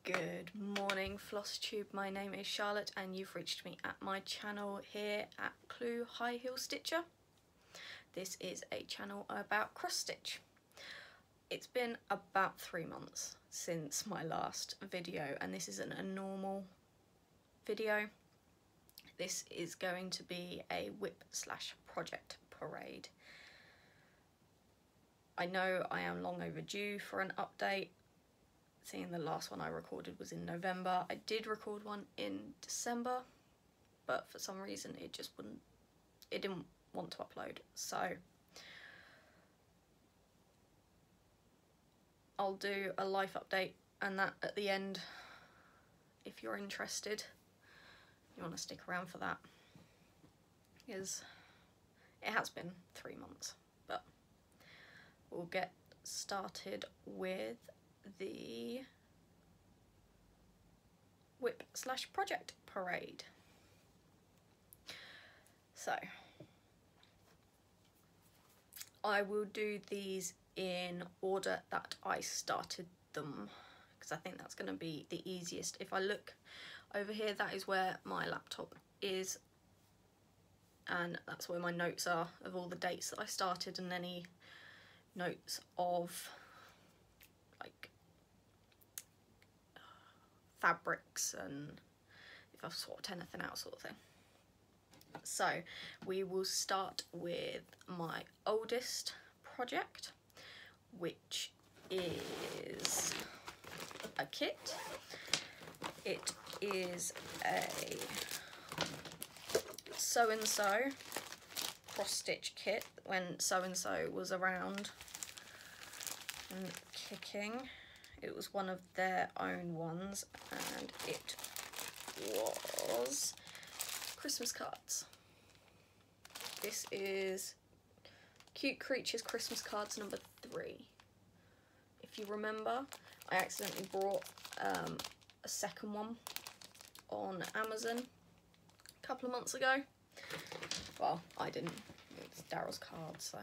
Good morning, Flosstube. My name is Charlotte and you've reached me at my channel here at Clue High Heel Stitcher. This is a channel about cross stitch. It's been about 3 months since my last video and this isn't a normal video. This is going to be a WIP/project parade. I know I am long overdue for an update, seeing the last one I recorded was in November. I did record one in December, but for some reason it didn't want to upload. So I'll do a life update and that at the end, if you're interested, you want to stick around for that, because it has been 3 months. But we'll get started with the WIP/project parade. So I will do these in order that I started them, because I think that's going to be the easiest. If I look over here, that is where my laptop is, and that's where my notes are of all the dates that I started and any notes of like fabrics and if I've swapped anything out, sort of thing. So we will start with my oldest project, which is a kit. It is a so-and-so cross-stitch kit when so-and-so was around and kicking. It was one of their own ones and it was Christmas cards. This is Cute Creatures Christmas Cards number 3. If you remember, I accidentally bought a second one on Amazon a couple of months ago. Well, I didn't, it's Daryl's cards, so.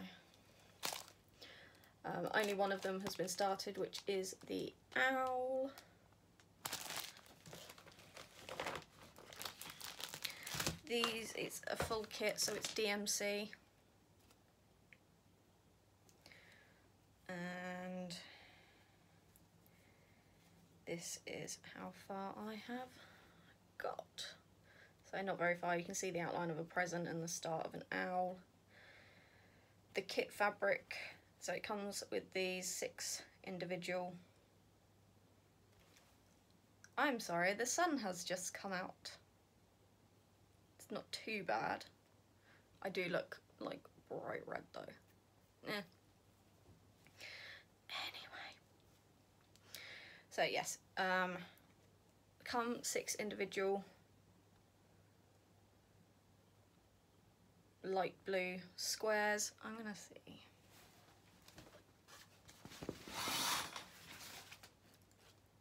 Only one of them has been started, which is the owl. It's a full kit, so it's DMC. And this is how far I have got. So not very far. You can see the outline of a present and the start of an owl. The kit fabric, so it comes with these 6 individual. I'm sorry, the sun has just come out. It's not too bad. I do look like bright red though. Anyway. So yes, come 6 individual light blue squares. I'm gonna see.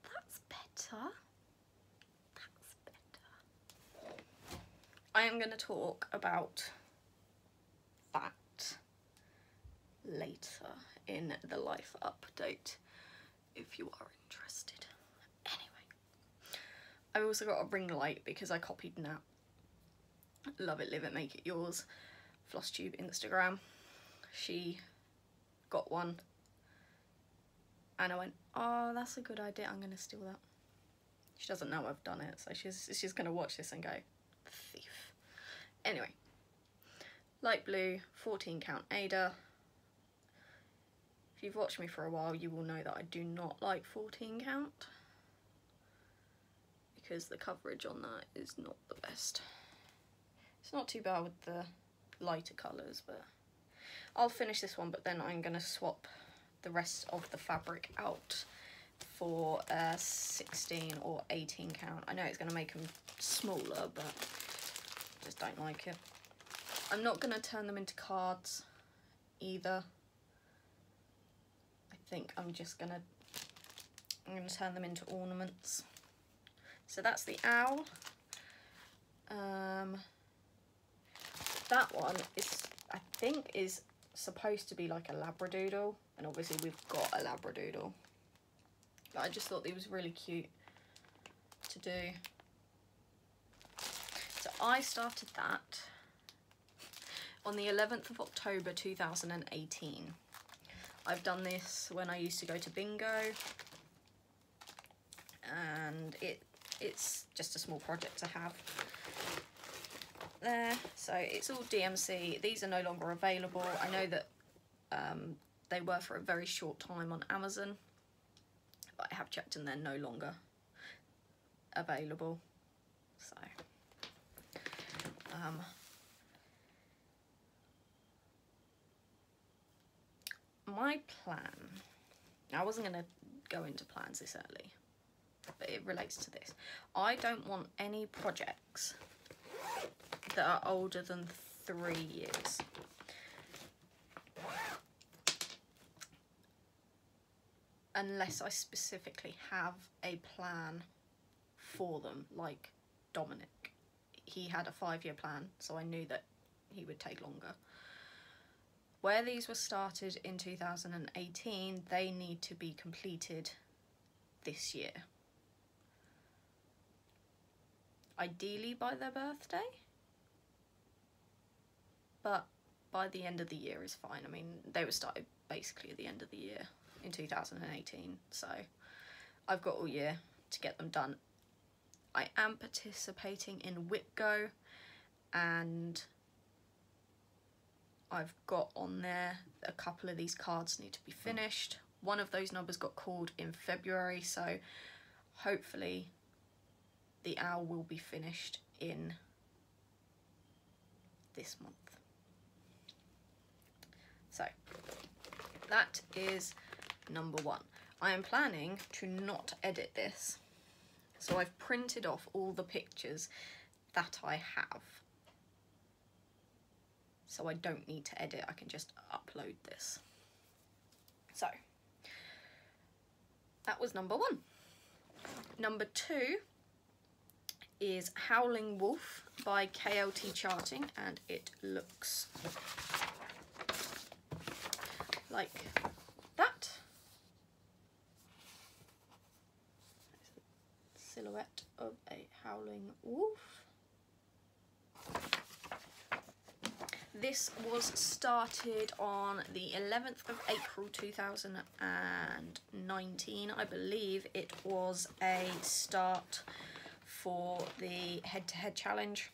That's better. That's better. I am gonna talk about that later in the life update if you are interested. Anyway, I've also got a ring light because I copied Nat. Love it, live it, make it yours. Flosstube Instagram. She got one and I went, oh, that's a good idea, I'm gonna steal that. She doesn't know I've done it, so she's gonna watch this and go, thief. Anyway, light blue 14 count Ada. If you've watched me for a while, you will know that I do not like 14 count because the coverage on that is not the best. It's not too bad with the lighter colours, but I'll finish this one, but then I'm going to swap the rest of the fabric out for 16 or 18 count. I know it's going to make them smaller, but I just don't like it. I'm not going to turn them into cards either. I think I'm going to turn them into ornaments. So that's the owl. That one is, I think, is supposed to be like a labradoodle, and obviously we've got a labradoodle. But I just thought he was really cute to do. So I started that on the 11th of October 2018. I've done this when I used to go to bingo, and it's just a small project to have there. So it's all DMC. These are no longer available. I know that they were for a very short time on Amazon, but I have checked and they're no longer available. So my plan, I wasn't going to go into plans this early, but it relates to this. I don't want any projects that are older than 3 years. Unless I specifically have a plan for them, like Dominic. He had a 5-year plan, so I knew that he would take longer. Where these were started in 2018, they need to be completed this year. Ideally by their birthday, but by the end of the year is fine. I mean, they were started basically at the end of the year in 2018, so I've got all year to get them done. I am participating in WIP Go, and I've got on there a couple of these cards need to be finished. One of those numbers got called in February, so hopefully the owl will be finished in this month. So that is number 1. I am planning to not edit this, so I've printed off all the pictures that I have, so I don't need to edit, I can just upload this. So that was number 1. Number 2 is Howling Wolf by KLT Charting, and it looks like that. Silhouette of a howling wolf. This was started on the 11th of April 2019. I believe it was a start for the head-to-head challenge.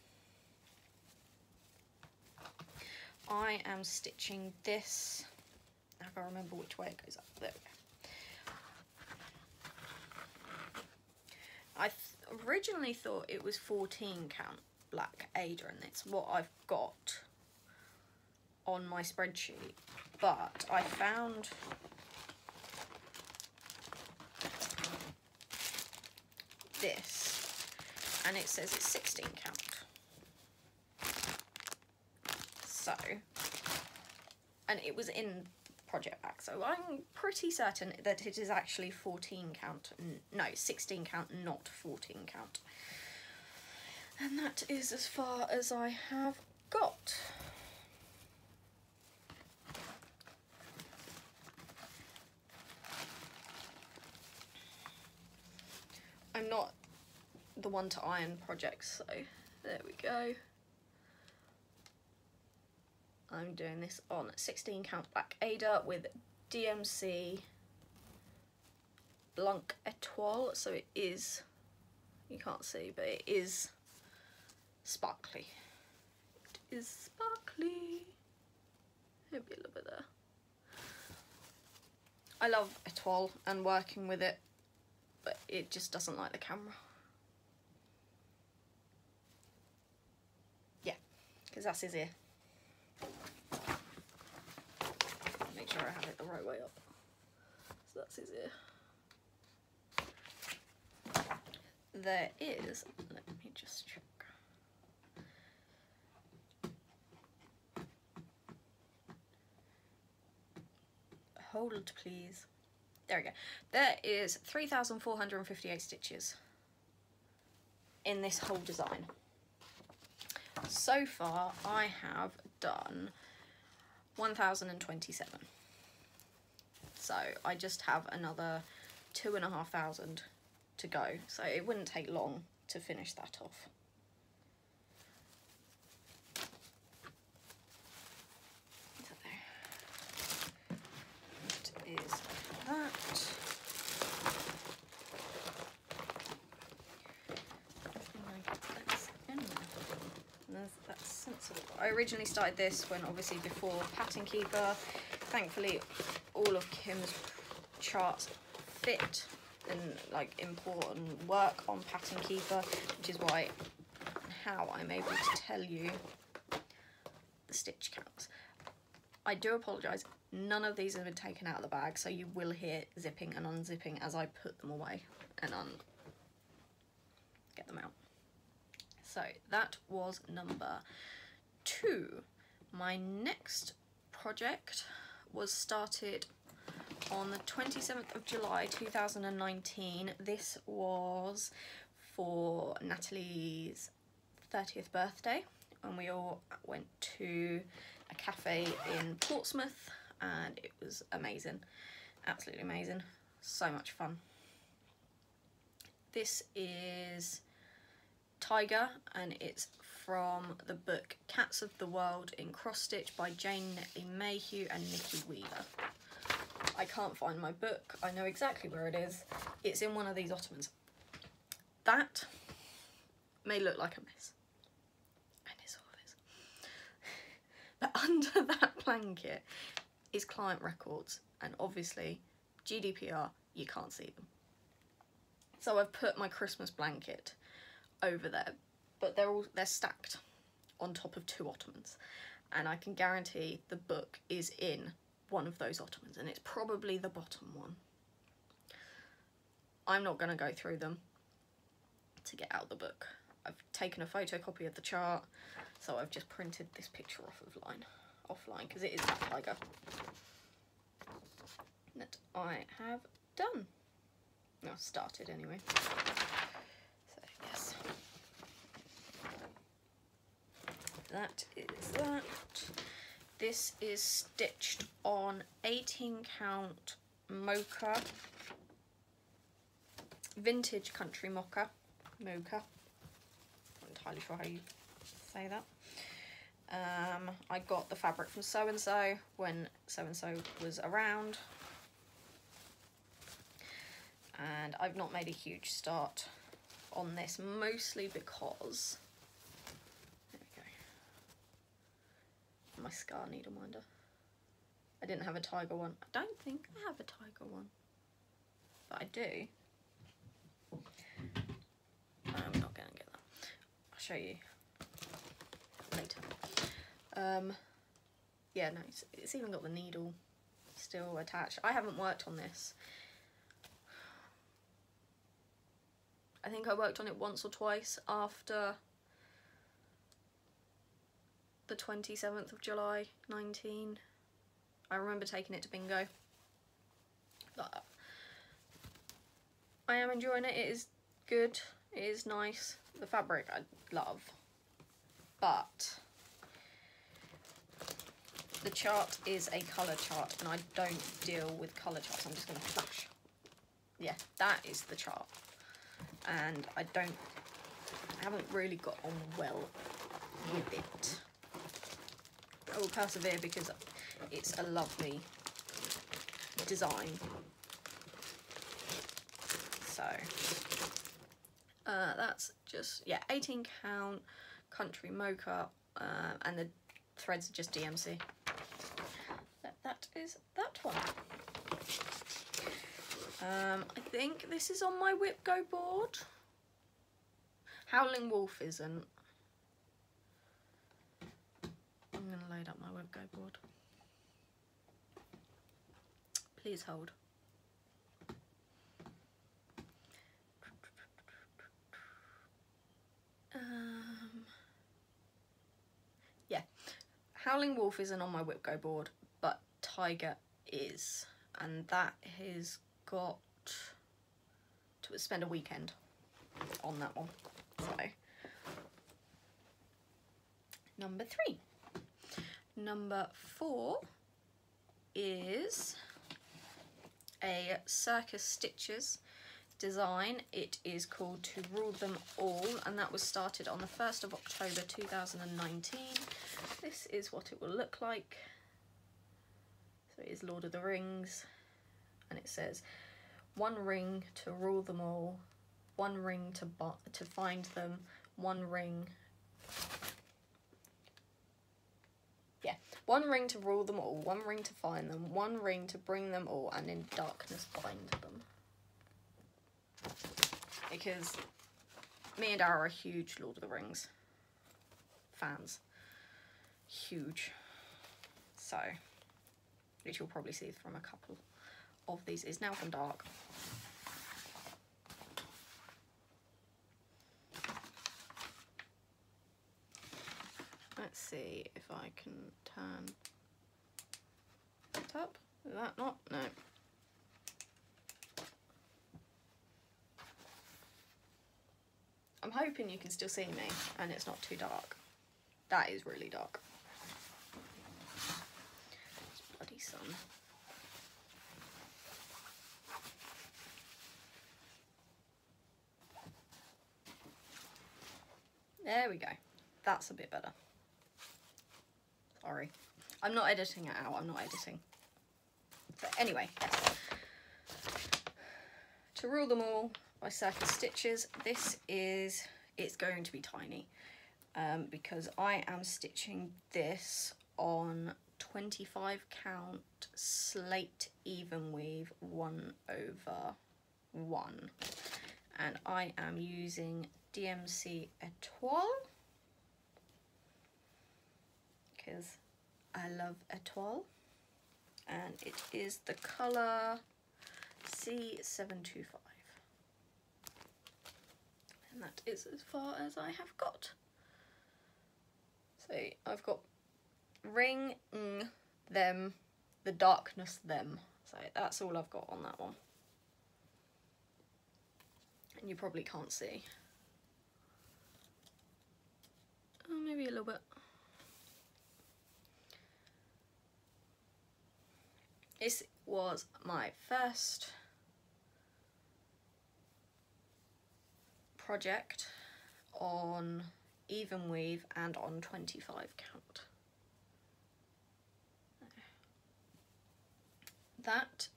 I am stitching this. I can't remember which way it goes up. There we go. I originally thought it was 14 count black Ada, and it's what I've got on my spreadsheet, but I found this and it says it's 16 count. So, and it was in project back, so I'm pretty certain that it is actually 14 count, no, 16 count, not 14 count. And that is as far as I have got. I'm not the one to iron projects, so there we go. I'm doing this on 16 count black Ada with DMC Blanc Etoile, so it is, you can't see, but it is sparkly. It is sparkly. Maybe a little bit there. I love Etoile and working with it, but it just doesn't like the camera. Yeah, because that's his ear. Make sure I have it the right way up. So that's his ear. There is, let me just check. Hold please. There we go. There is 3,458 stitches in this whole design. So far I have done 1,027. So I just have another 2,500 to go, so it wouldn't take long to finish that off. So there. That is that. That's sensible. I originally started this when obviously before Pattern Keeper. Thankfully all of Kim's charts fit and like important work on Pattern Keeper, which is why how I'm able to tell you the stitch counts. I do apologise, none of these have been taken out of the bag, so you will hear zipping and unzipping as I put them away and get them out. So that was number 2. My next project was started on the 27th of July 2019. This was for Natalie's 30th birthday, and we all went to a cafe in Portsmouth, and it was amazing, absolutely amazing, so much fun. This is Tiger, and it's from the book Cats of the World in Cross Stitch by Jane Netley Mayhew and Nikki Wheeler. I can't find my book. I know exactly where it is. It's in one of these ottomans. That may look like a mess, and it sort of is. But under that blanket is client records, and obviously GDPR, you can't see them. So I've put my Christmas blanket over there, but they're stacked on top of 2 ottomans, and I can guarantee the book is in one of those ottomans, and it's probably the bottom one. I'm not going to go through them to get out the book. I've taken a photocopy of the chart, so I've just printed this picture offline because it is that tiger that I have done. No, started anyway. So yes, that is that. This is stitched on 18 count mocha, vintage country mocha. I'm not entirely sure how you say that. I got the fabric from So and So when So and So was around, and I've not made a huge start on this, mostly because my scar needle minder. I didn't have a tiger one. I don't think I have a tiger one, but I do. I'm not gonna get that. I'll show you later. Yeah, no, it's even got the needle still attached. I haven't worked on this. I think I worked on it once or twice after the 27th of July 19. I remember taking it to bingo. But I am enjoying it. It is good. It is nice. The fabric I love. But the chart is a colour chart, and I don't deal with colour charts. I'm just going to flash. Yeah, that is the chart. And I haven't really got on well with it. I will persevere because it's a lovely design. So that's just, yeah, 18 count country mocha, and the threads are just DMC. That is that one. I think this is on my WIP Go board. Howling Wolf isn't. I'm going to load up my WIP Go board. Please hold. Yeah, Howling Wolf isn't on my WIP Go board, but Tiger is, and that has got to spend a weekend on that one. So number 3. Number 4 is a Circus Stitches design. It is called To Rule Them All, and that was started on the 1st of October 2019. This is what it will look like. So it is Lord of the Rings, and it says 1 ring to rule them all, 1 ring to find them, 1 ring. Yeah, 1 ring to rule them all, 1 ring to find them, 1 ring to bring them all, and in darkness bind them. Because me and Dara are huge Lord of the Rings fans. Huge. So, which you'll probably see from a couple of these. It's now gone dark. Let's see if I can turn it up. Is that not? No. I'm hoping you can still see me and it's not too dark. That is really dark. Bloody sun. There we go. That's a bit better. Sorry. I'm not editing it out. I'm not editing. But anyway, yes. To Rule Them All by Circus Stitches. This is, it's going to be tiny because I am stitching this on 25 count slate even weave 1/1, and I am using DMC Etoile because I love Etoile, and it is the colour C725. And that is as far as I have got. So I've got ring them, the darkness them. So that's all I've got on that one. And you probably can't see. Oh, maybe a little bit. This was my first project on even weave and on 25 count. That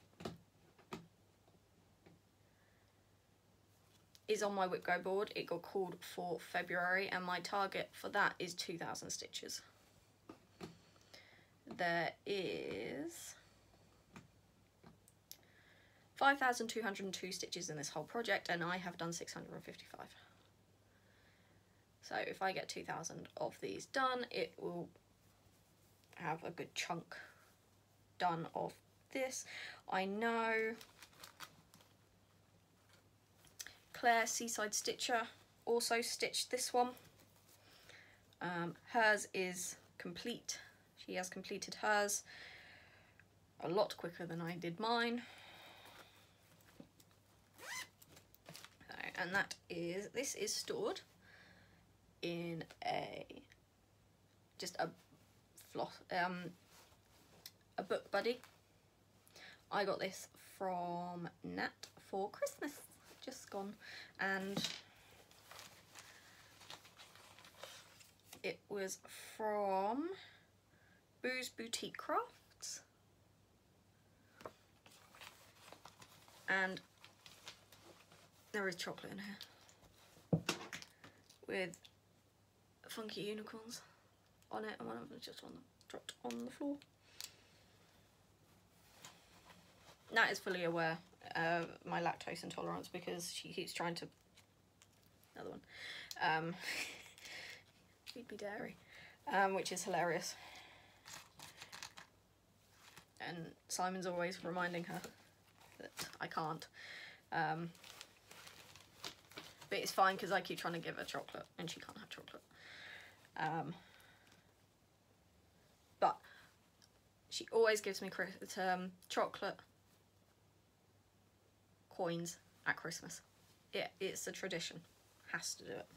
is on my WIP Go board. It got called for February and my target for that is 2,000 stitches. There is 5,202 stitches in this whole project and I have done 655. So if I get 2,000 of these done, it will have a good chunk done of this. I know Claire Seaside Stitcher also stitched this one. Hers is complete. She has completed hers a lot quicker than I did mine. And that is, this is stored in just a book buddy. I got this from Nat for Christmas, just gone, and it was from Boo's Boutique Crafts, and there is chocolate in here with funky unicorns on it, and one of them is just dropped on the floor. Nat is fully aware of my lactose intolerance because she keeps trying to, another one, feed me dairy, which is hilarious. And Simon's always reminding her that I can't. But it's fine because I keep trying to give her chocolate and she can't have chocolate. But she always gives me chocolate coins at Christmas. Yeah, it's a tradition. Has to do it.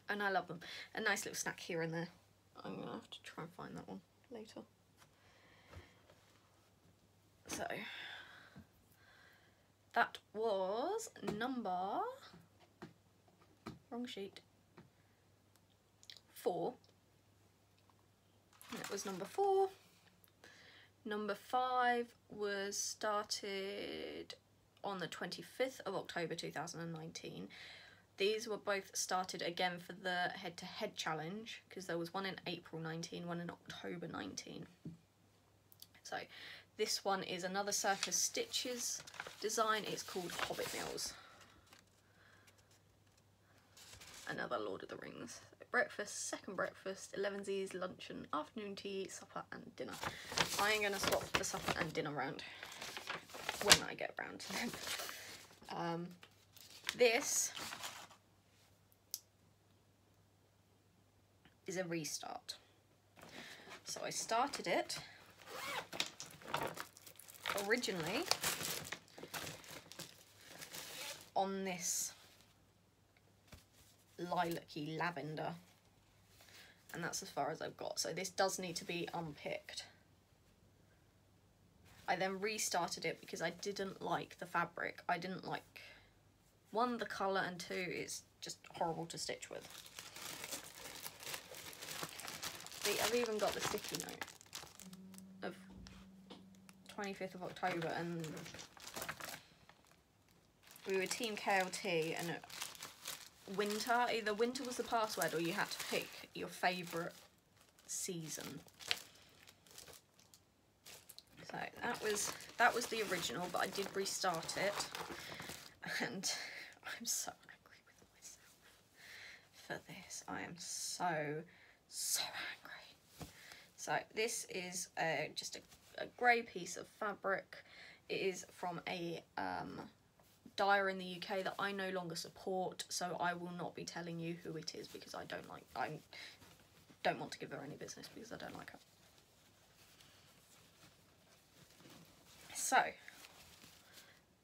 And I love them. A nice little snack here and there. I'm going to have to try and find that one later. So, that was number, wrong sheet, 4. That was number 4. Number 5 was started on the 25th of October 2019. These were both started again for the head-to-head challenge, because there was one in April 19, one in October 19. So this one is another Circus Stitches design. It's called Hobbit Meals. Another Lord of the Rings. Breakfast, second breakfast, 11sies, luncheon, afternoon tea, supper and dinner. I am going to swap the supper and dinner round when I get round to them. This is a restart. So I started it originally on this lilac-y lavender, and that's as far as I've got. So this does need to be unpicked. I then restarted it because I didn't like the fabric. I didn't like, 1, the colour, and 2, it's just horrible to stitch with. See, I've even got the sticky note of 25th of October, and we were Team KLT, and winter, either winter was the password or you had to pick your favourite season. So that was the original, but I did restart it, and I'm so angry with myself for this. I am so angry. So this is just a grey piece of fabric. It is from a dyer in the UK that I no longer support, so I will not be telling you who it is because I don't want to give her any business because I don't like her. So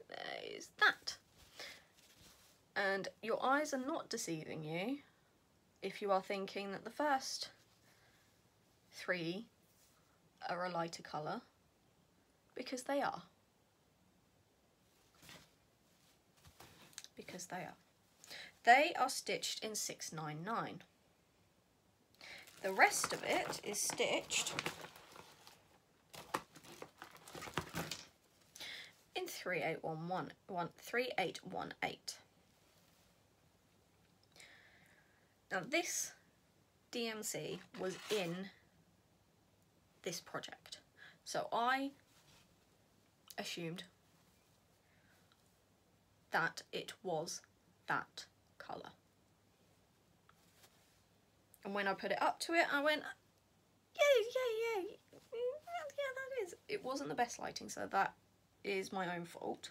there is that. And your eyes are not deceiving you if you are thinking that the first 3 are a lighter colour, because they are. Because they are. They are stitched in 699. The rest of it is stitched in 3818. Now this DMC was in this project, so I assumed that it was that colour. And when I put it up to it, I went, yeah, that is. It wasn't the best lighting, so that is my own fault.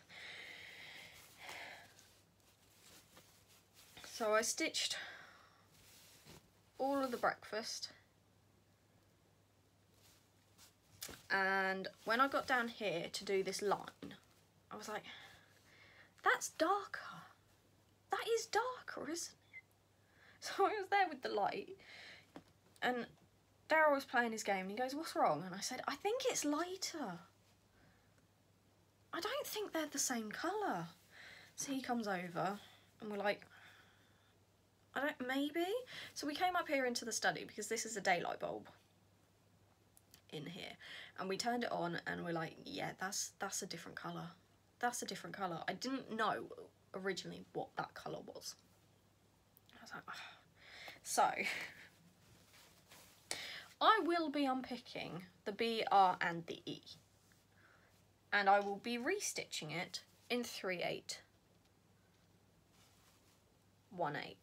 So I stitched all of the breakfast, and when I got down here to do this line, I was like, that's darker. That is darker, isn't it? So I was there with the light, and Daryl was playing his game, and he goes, what's wrong? And I said, I think it's lighter. I don't think they're the same colour. So he comes over, and we're like, maybe? So we came up here into the study, because this is a daylight bulb in here, and we turned it on, and we're like, yeah, that's a different colour. That's a different colour. I didn't know originally what that colour was. I was like, oh. So I will be unpicking the B, R and the E, and I will be restitching it in 3818.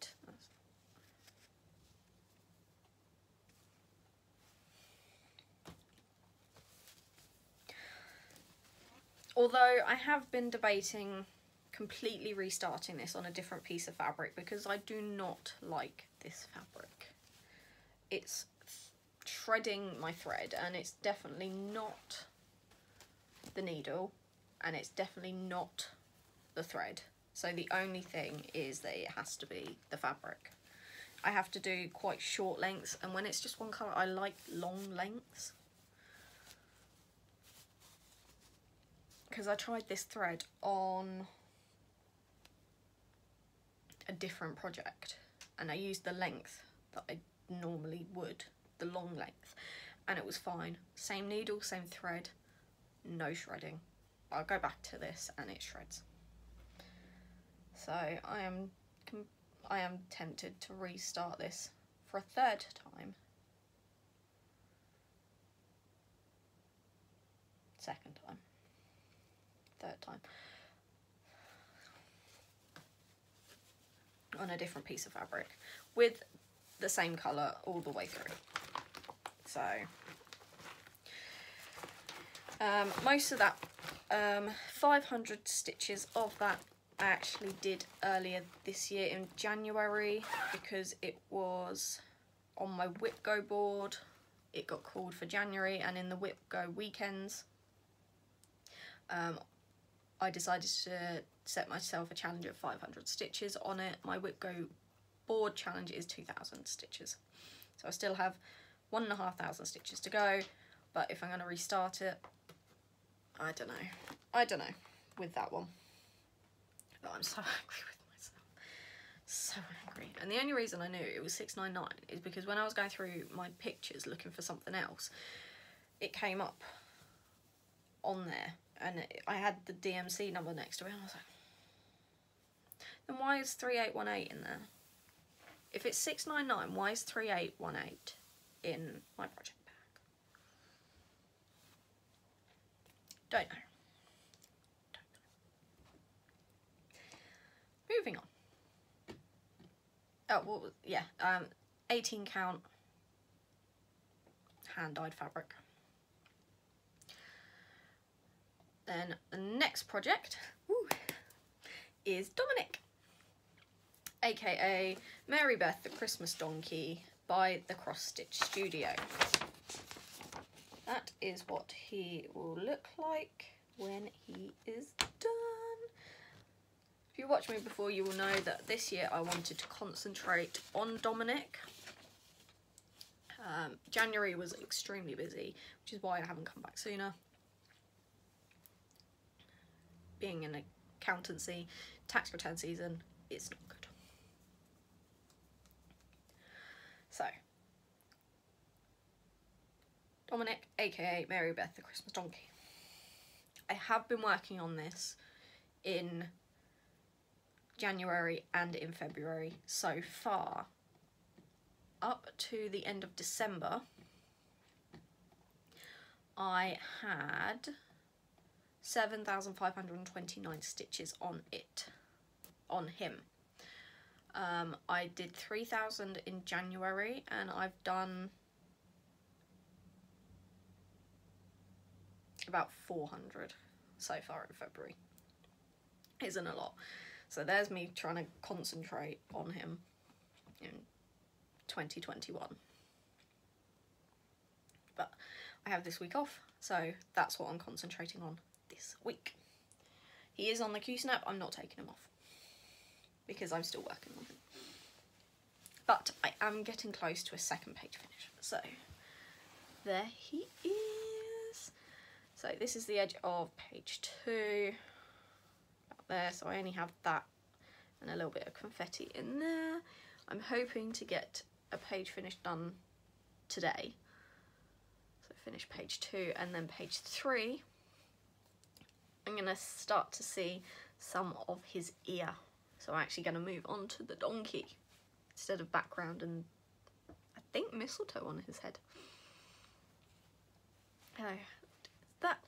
Although I have been debating completely restarting this on a different piece of fabric, because I do not like this fabric. It's shredding my thread, and it's definitely not the needle, and it's definitely not the thread. So the only thing is that it has to be the fabric. I have to do quite short lengths, and when it's just one colour, I like long lengths. because I tried this thread on a different project and I used the length that I normally would, the long length, and it was fine. Same needle, same thread, no shredding. I'll go back to this and it shreds. So I am tempted to restart this for a third time. Second time. Third time. On a different piece of fabric with the same colour all the way through. So most of that 500 stitches of that I actually did earlier this year in January because it was on my WIP Go board. It got called for January, and in the WIP Go weekends I decided to set myself a challenge of 500 stitches on it. My WIP Go board challenge is 2,000 stitches. So I still have 1,500 stitches to go, but if I'm going to restart it, I don't know with that one. But I'm so angry with myself. So angry. And the only reason I knew it was 699 is because when I was going through my pictures looking for something else, it came up on there. And I had the DMC number next to it, and I was like, then why is 3818 in there? If it's 699, why is 3818 in my project bag? Don't know. Moving on. Oh, well, yeah, 18 count hand-dyed fabric. Then the next project is Dominic, aka Mary Beth the Christmas Donkey by the Cross Stitch Studio. That is what he will look like when he is done. If you watched me before, you will know that this year I wanted to concentrate on Dominic. January was extremely busy, which is why I haven't come back sooner. Being in accountancy, tax return season, it's not good. So, Dominic, aka Mary Beth the Christmas Donkey. I have been working on this in January and in February so far. Up to the end of December, I had 7,529 stitches on him. I did 3,000 in January, and I've done about 400 so far in February. Isn't a lot. So there's me trying to concentrate on him in 2021. But I have this week off, so that's what I'm concentrating on this week. He is on the Q-snap. I'm not taking him off because I'm still working on him. But I am getting close to a second page finish. So there he is. So this is the edge of page 2. About there. So I only have that and a little bit of confetti in there. I'm hoping to get a page finish done today. So finish page 2 and then page 3. I'm going to start to see some of his ear. So I'm actually going to move on to the donkey instead of background and I think mistletoe on his head. Oh, that.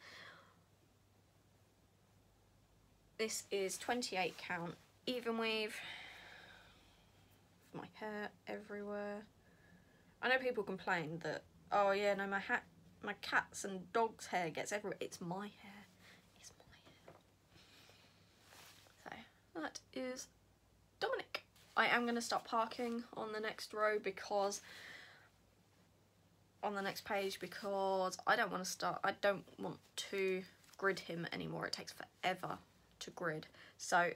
This is 28 count even weave. My hair everywhere. I know people complain that, oh yeah, no, my cat's and dog's hair gets everywhere. It's my hair. It's my hair. So that is Dominic. I am going to start parking on the next row because on the next page because I don't want to grid him anymore. It takes forever to grid. So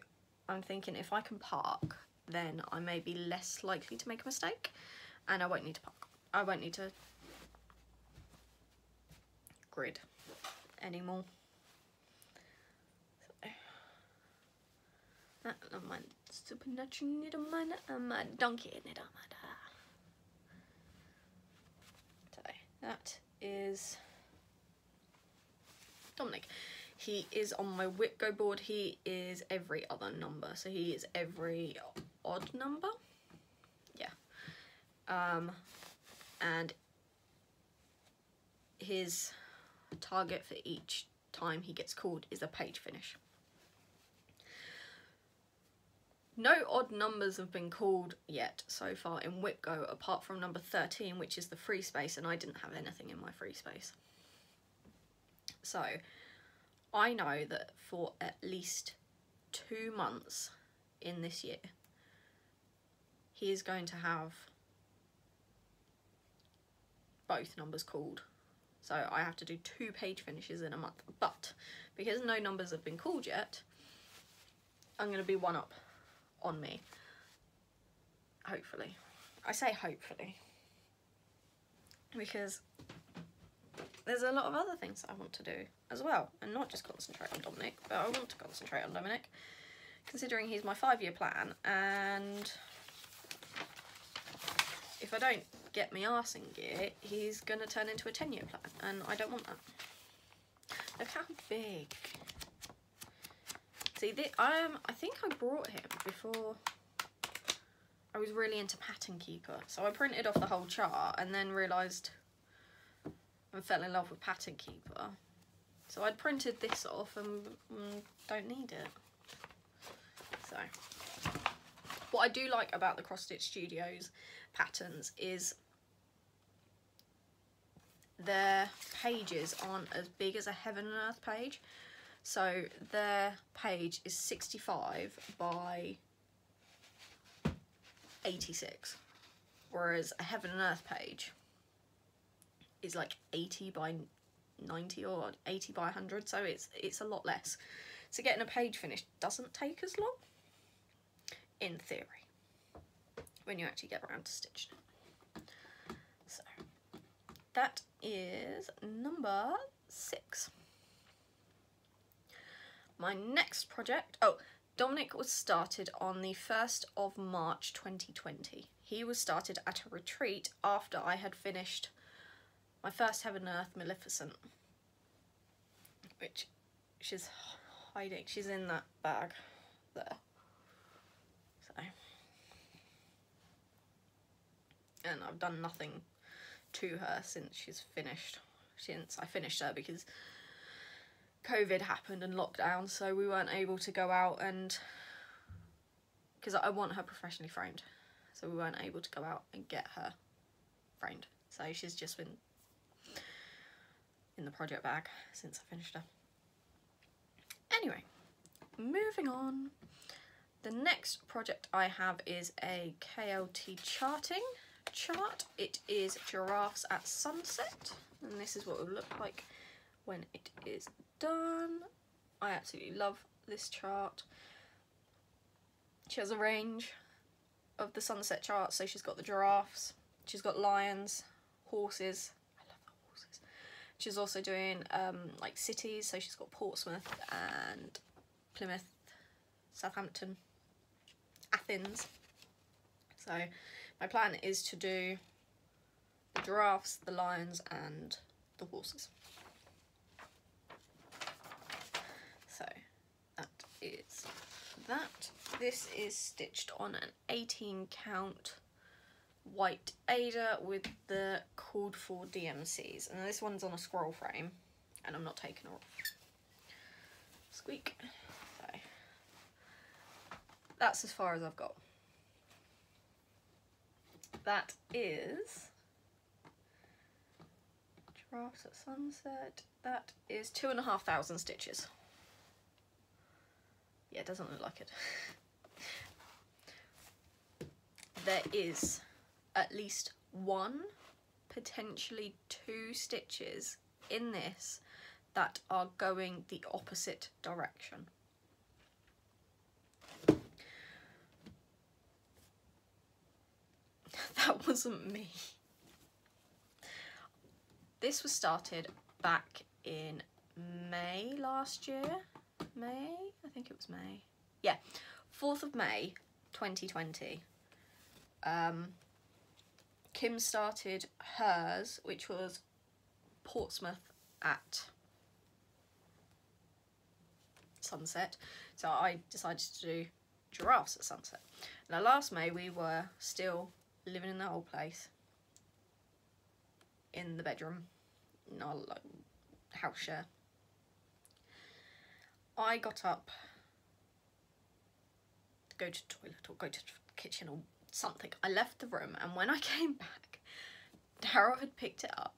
I'm thinking if I can park, then I may be less likely to make a mistake and I won't need to park. I won't need to grid anymore. donkey. So that is Dominic. He is on my WIP go board. He is every other number, so he is every odd number. Yeah. And his target for each time he gets called is a page finish. No odd numbers have been called yet so far in WIP go, apart from number 13, which is the free space, and I didn't have anything in my free space. So I know that for at least 2 months in this year, he is going to have both numbers called. So I have to do 2 page finishes in a month. But because no numbers have been called yet, I'm going to be one up on me. Hopefully. I say hopefully, because there's a lot of other things that I want to do as well, and not just concentrate on Dominic, but I want to concentrate on Dominic, considering he's my 5-year plan, and if I don't get my arse in gear, he's going to turn into a 10-year plan, and I don't want that. Look how big. See, I think I brought him before I was really into Pattern Keeper, so I printed off the whole chart and then realised I fell in love with Pattern Keeper. So I'd printed this off and don't need it. So, what I do like about the Cross Stitch Studios patterns is their pages aren't as big as a Heaven and Earth page. So their page is 65 by 86, whereas a Heaven and Earth page is like 80 by 90 or 80 by 100, so it's a lot less. So getting a page finished doesn't take as long, in theory, when you actually get around to stitching it. So that is number 6. My next project, Dominic was started on the 1st of March 2020. He was started at a retreat after I had finished my first Heaven and Earth Maleficent, which she's hiding. She's in that bag there. So, and I've done nothing to her since she's finished. Since I finished her, because COVID happened and lockdown, so we weren't able to go out, and because I want her professionally framed, so we weren't able to go out and get her framed. So she's just been in the project bag since I finished her. Anyway, moving on. The next project I have is a KLT charting chart. It is Giraffes at Sunset, and this is what it will look like when it is done. I absolutely love this chart. She has a range of the sunset chart, so she's got the giraffes, she's got lions, horses. I love the horses. She's also doing like cities, so she's got Portsmouth and Plymouth, Southampton, Athens. So my plan is to do the giraffes, the lions and the horses. So that is that. This is stitched on an 18 count white Ada with the called for DMCs, and this one's on a scroll frame and I'm not taking her off. Squeak. So that's as far as I've got. That is Giraffes at Sunset. That is 2,500 stitches. Yeah, it doesn't look like it. There is at least 1, potentially 2 stitches in this that are going the opposite direction. That wasn't me. This was started back in May last year. May? I think it was May. Yeah, 4th of May 2020, Kim started hers, which was Portsmouth at sunset. So I decided to do giraffes at sunset. Now last May we were still living in the old place, in the bedroom, in our house share. I got up to go to the toilet or go to the kitchen or something. I left the room, and when I came back, Daryl had picked it up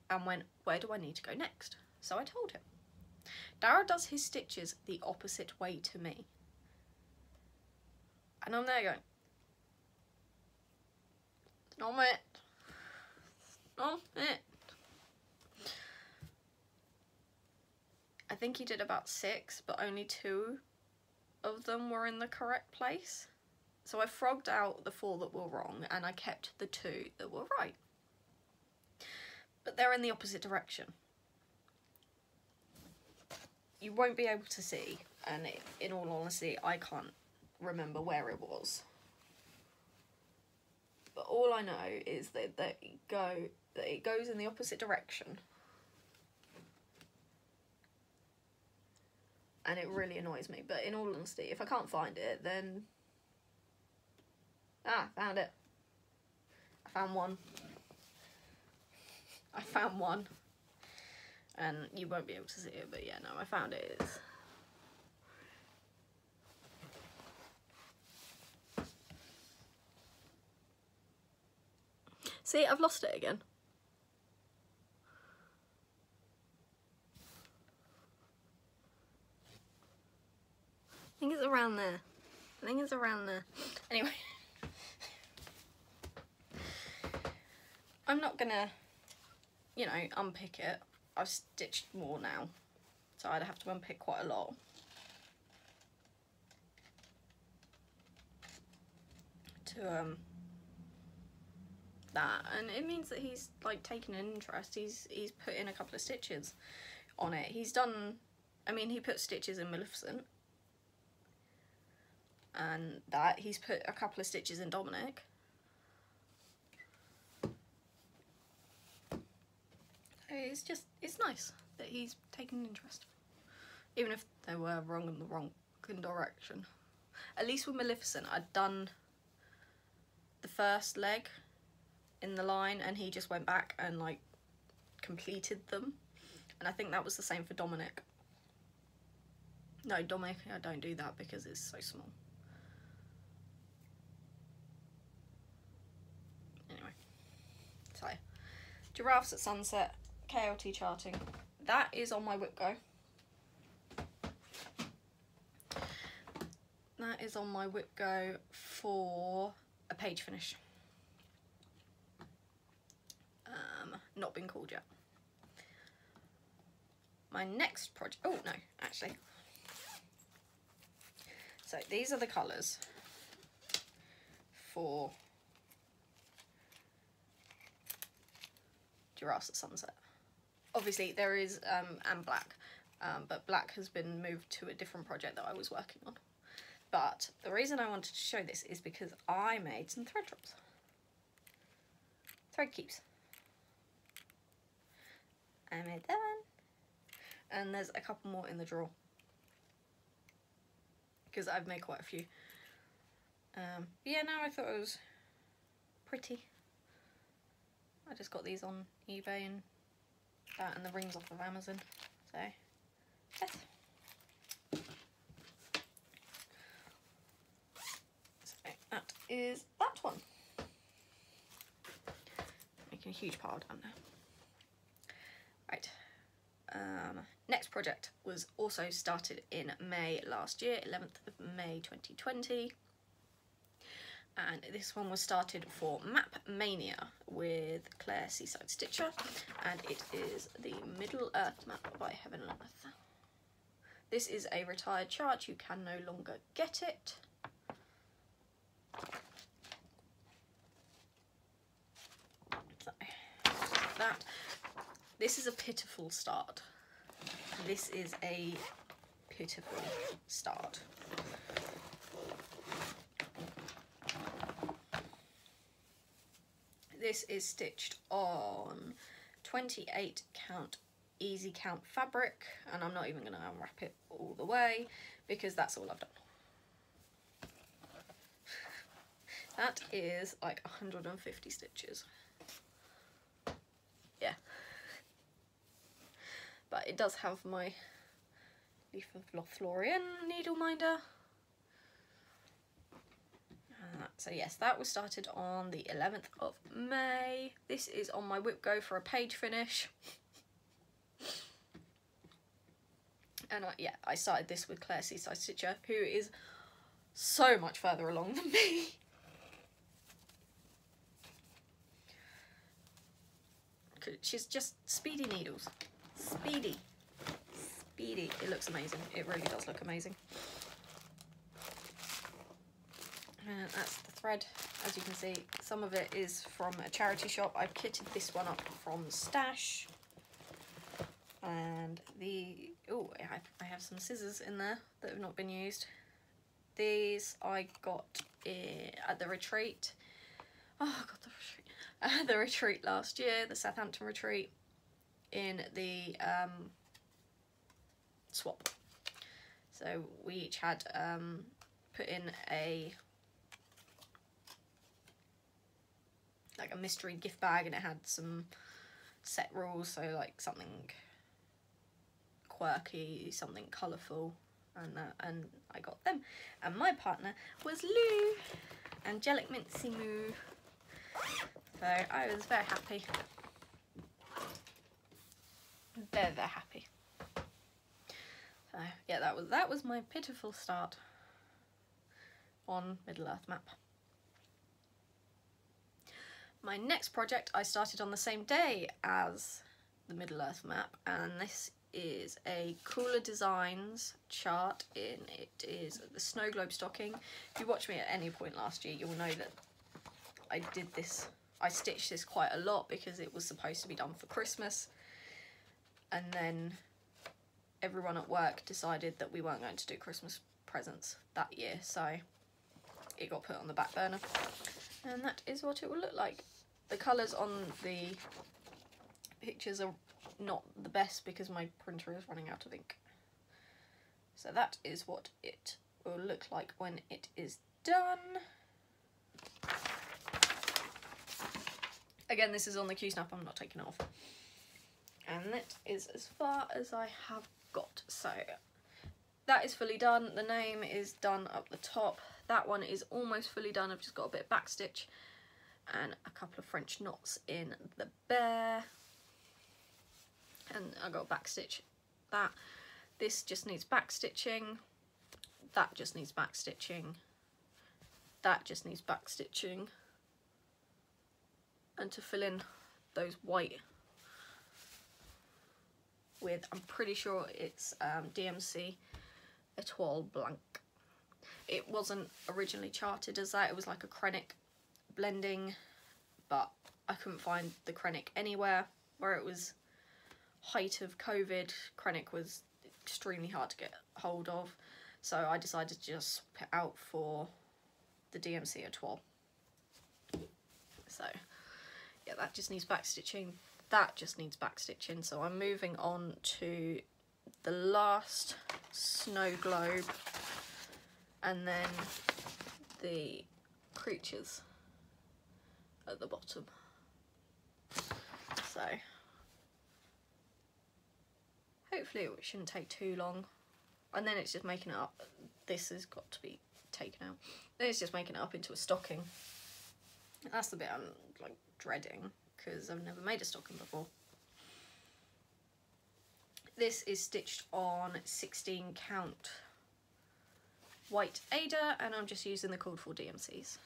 and went, where do I need to go next? So I told him. Daryl does his stitches the opposite way to me. And I'm there going, not it. Not it. I think he did about 6, but only 2 of them were in the correct place. So I frogged out the 4 that were wrong, and I kept the 2 that were right. But they're in the opposite direction. You won't be able to see, and in all honesty, I can't remember where it was. But all I know is that it goes in the opposite direction. And it really annoys me. But in all honesty, if I can't find it, then... Ah, found it. I found one. I found one. And you won't be able to see it, but yeah, no, I found it. See, I've lost it again. I think it's around there. I think it's around there. Anyway. I'm not gonna, you know, unpick it. I've stitched more now, so I'd have to unpick quite a lot. To that, and it means that he's like taken an interest. He's put in a couple of stitches on it. He's done, I mean, he put stitches in Maleficent, and that he's put a couple of stitches in Dominic. It's nice that he's taken an interest, even if they were wrong in the wrong direction. At least with Maleficent, I'd done the first leg in the line, and he just went back and like completed them. And I think that was the same for Dominic. No, Dominic, I don't do that because it's so small. Anyway, so giraffes at sunset. KLT charting. That is on my WIP Go. That is on my WIP Go for a page finish. Not been called yet. My next project, oh no, actually. So these are the colours for Giraffes at Sunset. Obviously there is, and black, but black has been moved to a different project that I was working on. But the reason I wanted to show this is because I made some thread drops. Thread keeps. I made that one. And there's a couple more in the drawer, because I've made quite a few. Yeah, no, I thought it was pretty. I just got these on eBay and that, and the rings off of Amazon. So, yes. So that is that one. Making a huge pile down there. Right. Next project was also started in May last year, 11th of May 2020. And this one was started for Map Mania with Claire Seaside Stitcher, and it is the Middle Earth map by Heaven and Earth. This is a retired chart, you can no longer get it. So, that. This is a pitiful start. This is a pitiful start. This is stitched on 28 count easy count fabric, and I'm not even going to unwrap it all the way because that's all I've done. That is like 150 stitches. Yeah. But it does have my Leaf of Lothlorien needle minder. So yes, that was started on the 11th of May. This is on my WIP Go for a page finish. And yeah, I started this with Claire Seaside Stitcher, who is so much further along than me. She's just speedy needles. Speedy. Speedy. It looks amazing. It really does look amazing. And that's the thread. As you can see, some of it is from a charity shop. I've kitted this one up from Stash. And oh, I have some scissors in there that have not been used. These I got at the retreat. Oh, I got the retreat. The retreat last year, the Southampton retreat, in the swap. So we each had put in a mystery gift bag, and it had some set rules, so like something quirky, something colourful, and I got them. And my partner was Lou, Angelic Mincy Moo. So I was very happy. Very, very happy. So yeah, that was my pitiful start on Middle Earth map. My next project I started on the same day as the Middle Earth map, and this is a Cooler Designs chart. It is the snow globe stocking. If you watched me at any point last year, you'll know that I did this. I stitched this quite a lot because it was supposed to be done for Christmas, and then everyone at work decided that we weren't going to do Christmas presents that year, so it got put on the back burner, and that is what it will look like. The colours on the pictures are not the best because my printer is running out of ink, so that is what it will look like when it is done. Again, this is on the Q-snap, I'm not taking it off. And that is as far as I have got. So that is fully done. The name is done up the top. That one is almost fully done. I've just got a bit of back stitch and a couple of French knots in the bear. And I got back stitch that. This just needs back stitching. That just needs back stitching. That just needs back stitching. And to fill in those white with, I'm pretty sure it's DMC Etoile Blanc. It wasn't originally charted as that, it was like a Krennic blending, but I couldn't find the Krennic anywhere. Where it was height of COVID, Krennic was extremely hard to get hold of, so I decided to just swap it out for the DMC Etoile. So yeah, that just needs back stitching. That just needs back stitching. So I'm moving on to the last snow globe, and then the creatures at the bottom. So hopefully it shouldn't take too long. And then it's just making it up. This has got to be taken out. Then it's just making it up into a stocking. That's the bit I'm like dreading because I've never made a stocking before. This is stitched on 16 count white Ada, and I'm just using the called for DMCs.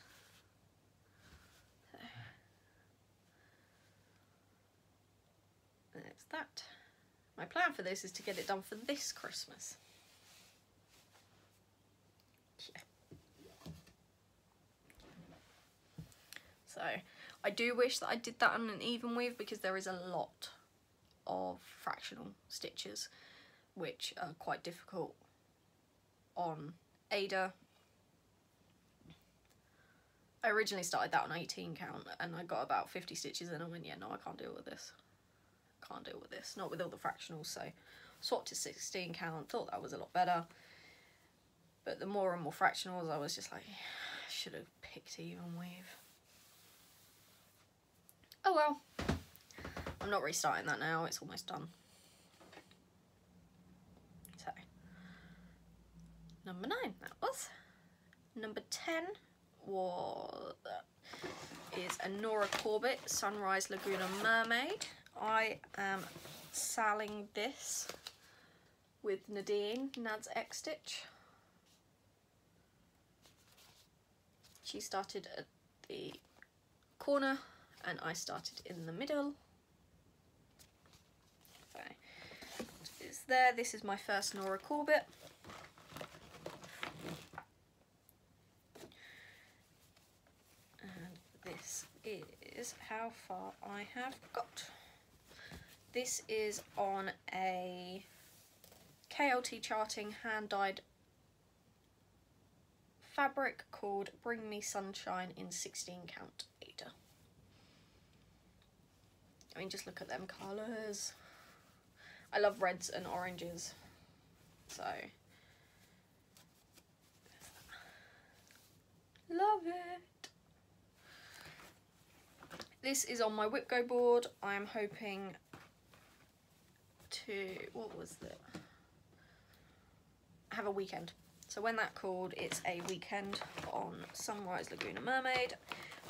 So there's that. My plan for this is to get it done for this Christmas. Yeah. So I do wish that I did that on an even weave because there is a lot of fractional stitches which are quite difficult on Ada. I originally started that on 18 count and I got about 50 stitches in and I went, yeah, no, I can't deal with this. Can't deal with this. Not with all the fractionals, so swapped to 16 count, thought that was a lot better. But the more and more fractionals, I was just like, I should have picked even weave. Oh well. I'm not restarting that now, it's almost done. So, number 9, that was. Number 10 is a Nora Corbett Sunrise Laguna Mermaid. I am salling this with Nadine, Nad's X Stitch. She started at the corner and I started in the middle. So, it's there. This is my first Nora Corbett. And this is how far I have got. This is on a KLT charting hand-dyed fabric called Bring Me Sunshine in 16 count Ada. I mean, just look at them colours. I love reds and oranges, so love it. This is on my WIP Go board. I'm hoping to, what was it? Have a weekend. So when that called, it's a weekend on Sunrise Laguna Mermaid.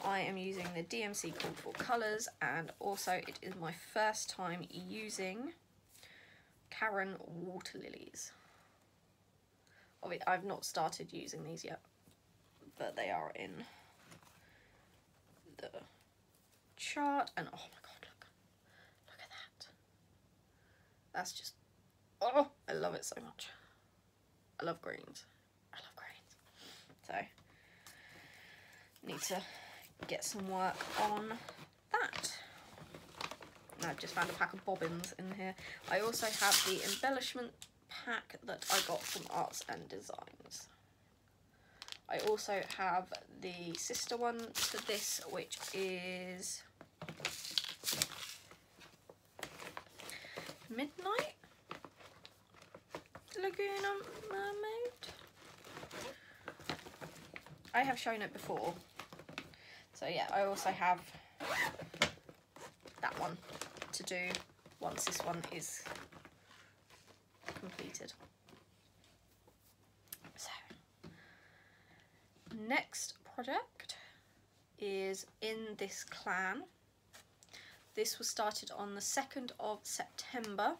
I am using the DMC called for colours, and also it is my first time using Karen water lilies. I've not started using these yet, but they are in the chart, and oh my god, look at that. That's just, oh, I love it so much. I love greens. I love greens. So, need to get some work on that. And I've just found a pack of bobbins in here. I also have the embellishment pack that I got from Arts and Designs. I also have the sister one to this, which is Midnight Laguna Mermaid. I have shown it before. So yeah, I also have that one to do once this one is completed. So, next project is In This Clan. This was started on the 2nd of September.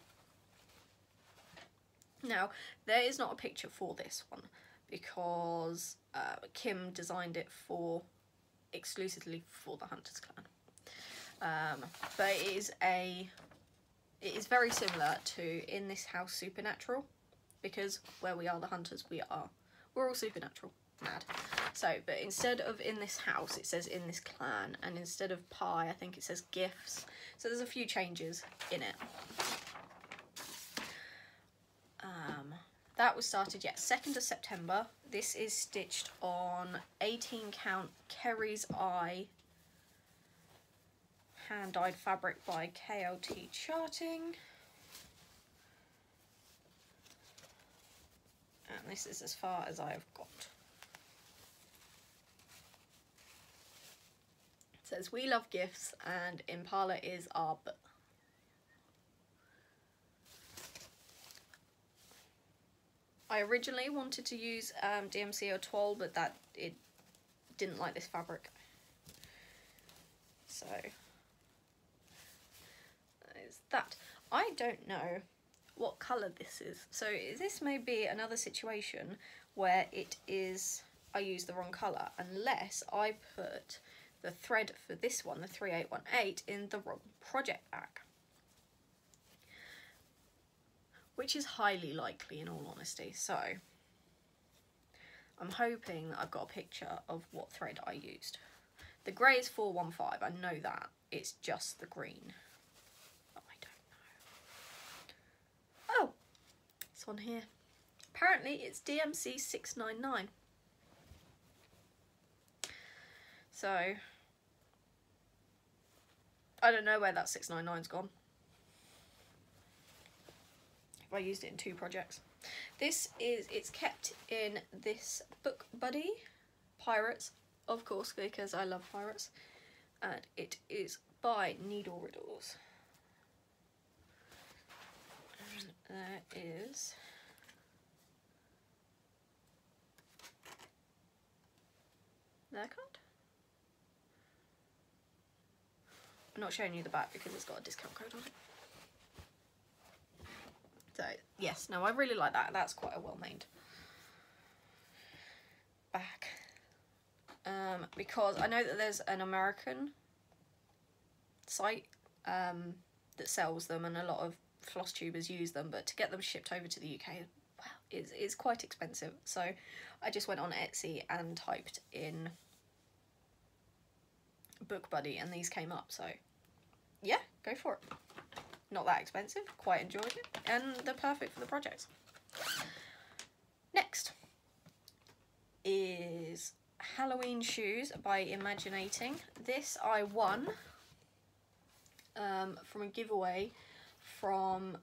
Now, there is not a picture for this one because Kim designed it exclusively for the Hunters Clan. But it is very similar to In This House Supernatural, because where we are the Hunters, we're all supernatural, mad. So, but instead of In This House, it says In This Clan, and instead of pie, I think it says gifts. So there's a few changes in it. That was started, 2nd of September. This is stitched on 18 count Kerry's Eye hand-dyed fabric by KLT Charting. And this is as far as I have got. It says, we love gifts and Impala is our but. I originally wanted to use DMC Etoile, but it didn't like this fabric. So is that. I don't know what colour this is. So this may be another situation where it is, I use the wrong colour, unless I put the thread for this one, the 3818, in the wrong project bag. Which is highly likely in all honesty. So I'm hoping that I've got a picture of what thread I used. The grey is 415, I know that. It's just the green. Oh, I don't know. Oh, it's on here. Apparently it's DMC 699. So I don't know where that 699's gone. I used it in 2 projects. It's kept in this Book Buddy Pirates, of course, because I love pirates, and it is by Needle Riddles. And there is their card. I'm not showing you the back because it's got a discount code on it. So yes, no, I really like that. That's quite a well-made back. Because I know that there's an American site that sells them, and a lot of Flosstubers use them, but to get them shipped over to the UK, wow, is quite expensive. So I just went on Etsy and typed in Book Buddy, and these came up. So yeah, go for it. Not that expensive, quite enjoyed it, and they're perfect for the project. Next is Halloween Shoes by Imaginating. This I won from a giveaway from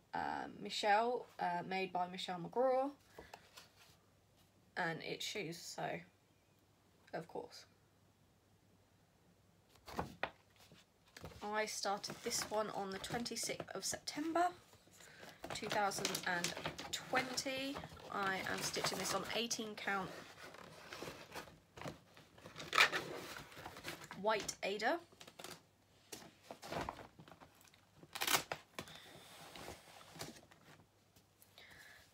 Michelle, made by Michelle McGraw, and it's shoes, so of course. I started this one on the 26th of September 2020. I am stitching this on 18 count white Ada.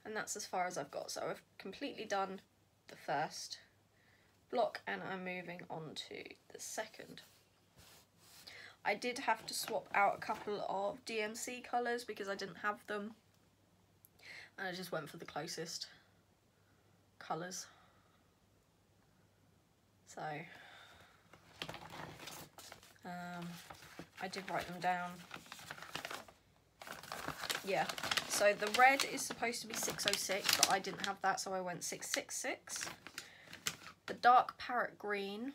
And that's as far as I've got. So I've completely done the first block and I'm moving on to the second. I did have to swap out a couple of DMC colours because I didn't have them, and I just went for the closest colours. So I did write them down. Yeah, so the red is supposed to be 606, but I didn't have that, so I went 666. The dark parrot green,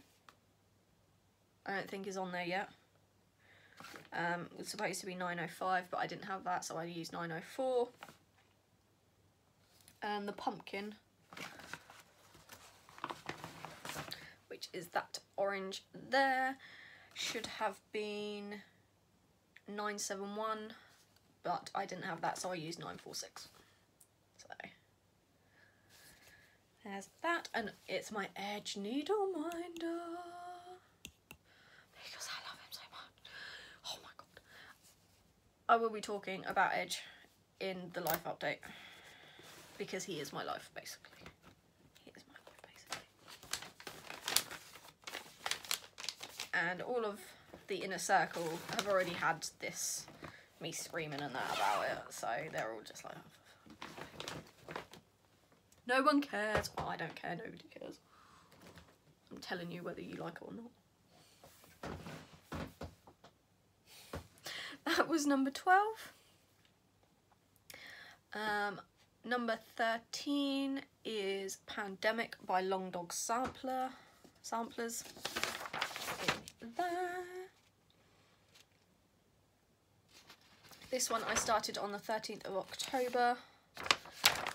I don't think is on there yet. It was supposed to be 905, but I didn't have that, so I used 904. And the pumpkin, which is that orange there, should have been 971, but I didn't have that, so I used 946. So there's that, and it's my edge needle minder. Because I love him so much. Oh my god. I will be talking about Edge in the life update, because he is my life, basically. He is my life, basically. And all of the inner circle have already had this, me screaming and that about it, so they're all just like, no one cares. Well, I don't care, nobody cares. I'm telling you whether you like it or not. That was number 12. Number 13 is Pandemic by Long Dog Samplers. There. This one I started on the 13th of October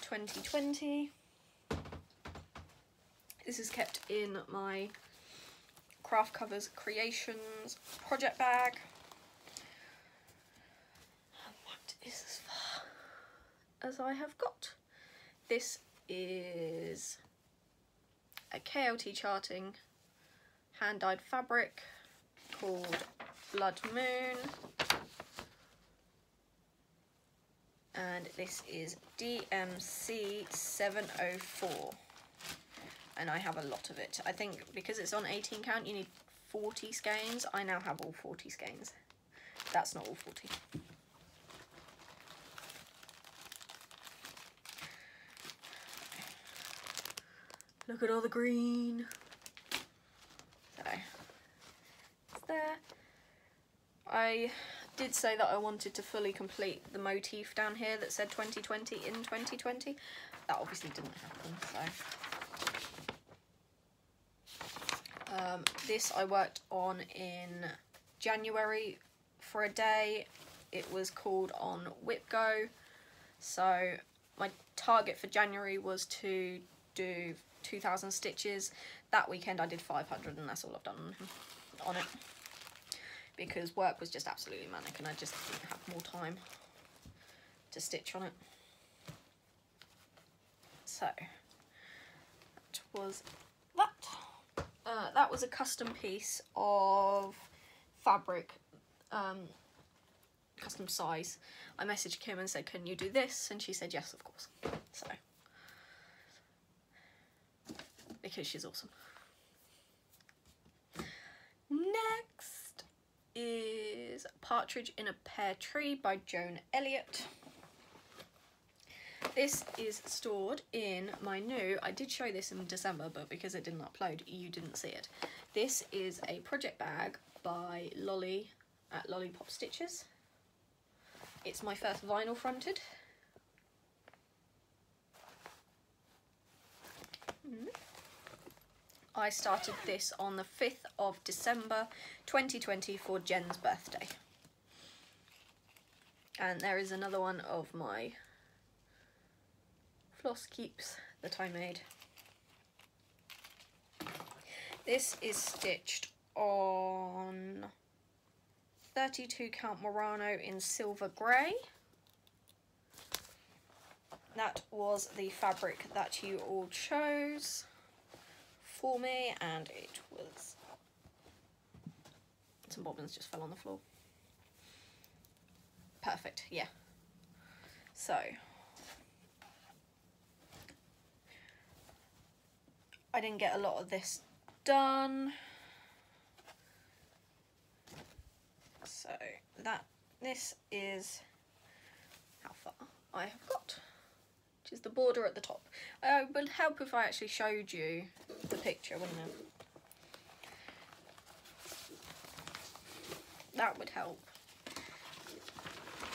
2020. This is kept in my Craft Covers Creations project bag. And that is as far as I have got. This is a KLT charting hand-dyed fabric called Blood Moon. And this is DMC 704. And I have a lot of it. I think because it's on 18 count, you need 40 skeins. I now have all 40 skeins. That's not all 40. Look at all the green. So, it's there. I did say that I wanted to fully complete the motif down here that said 2020 in 2020. That obviously didn't happen, so. This I worked on in January for a day. It was called on WIP Go. So my target for January was to do 2,000 stitches. That weekend I did 500, and that's all I've done on it, because work was just absolutely manic and I just didn't have more time to stitch on it. So that was that. That was a custom piece of fabric, custom size. I messaged Kim and said, can you do this? And she said, yes, of course. So, because she's awesome. Next is Partridge in a Pear Tree by Joan Elliott. This is stored in my new, I did show this in December, but because it didn't upload, you didn't see it. This is a project bag by Lolly at Lollipop Stitches. It's my first vinyl fronted. I started this on the 5th of December 2020 for Jen's birthday. And there is another one of my floss keeps that I made. This is stitched on 32 count Murano in silver grey. That was the fabric that you all chose for me, and it was, some bobbins just fell on the floor. Perfect, yeah. So I didn't get a lot of this done, so this is how far I have got, which is the border at the top. It would help if I actually showed you the picture, wouldn't it? That would help.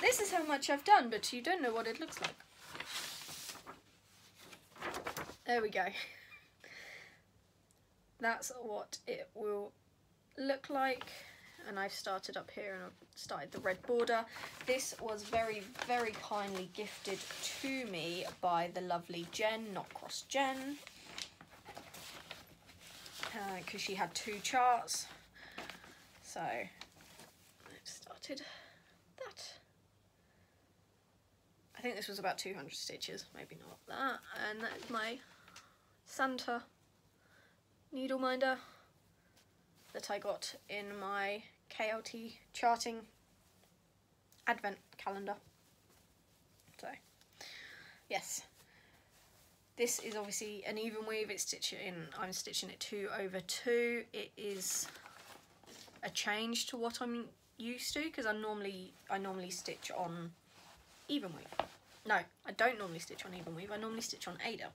This is how much I've done, but you don't know what it looks like. There we go. That's what it will look like. And I've started up here and I've started the red border. This was very, very kindly gifted to me by the lovely Jen, Not Cross Jen, because she had 2 charts. So I've started that. I think this was about 200 stitches, maybe not that. And that is my Santa needle minder that I got in my KLT charting advent calendar. So yes, this is obviously an even weave. It's I'm stitching it 2/2. It is a change to what I'm used to, because I normally stitch on even weave. No, I don't normally stitch on even weave. I normally stitch on Ada.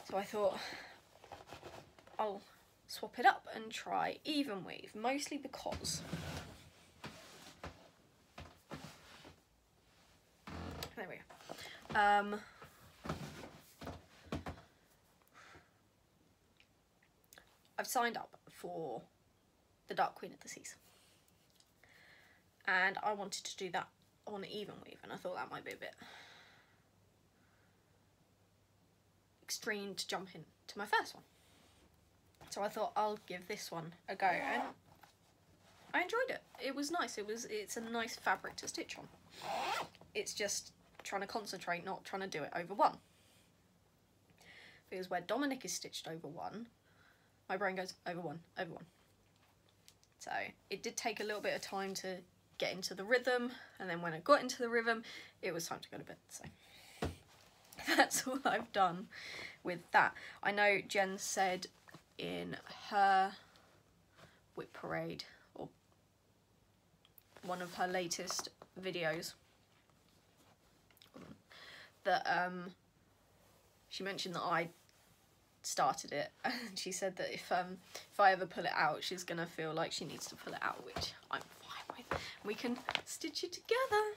So I thought I'll swap it up and try even weave, mostly because there we go. I've signed up for the Dark Queen of the Seas, and I wanted to do that on even weave, and I thought that might be a bit extreme to jump into my first one. So I thought I'll give this one a go, and I enjoyed it. It was nice. It's a nice fabric to stitch on. It's just trying to concentrate, not trying to do it over one. Because where Dominic is stitched over one, my brain goes over one, over one. So it did take a little bit of time to get into the rhythm, and then when I got into the rhythm, it was time to go to bed. So that's all I've done with that. I know Jen said in her WIP parade, or one of her latest videos, that she mentioned that I started it, and she said that if I ever pull it out, she's gonna feel like she needs to pull it out, which I'm fine with. We can stitch it together.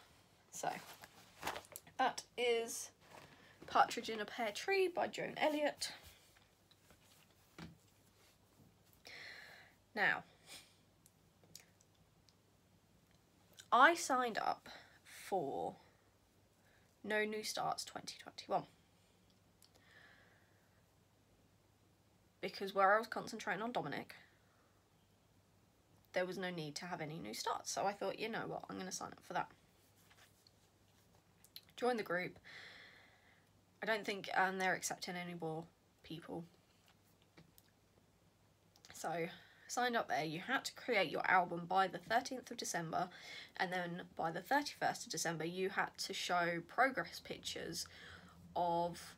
So that is Partridge in a Pear Tree by Joan Elliott. Now, I signed up for No New Starts 2021 because where I was concentrating on Dominic, there was no need to have any new starts. So I thought, you know what, I'm going to sign up for that. Join the group. I don't think they're accepting any more people. So signed up there. You had to create your album by the 13th of December, and then by the 31st of December you had to show progress pictures of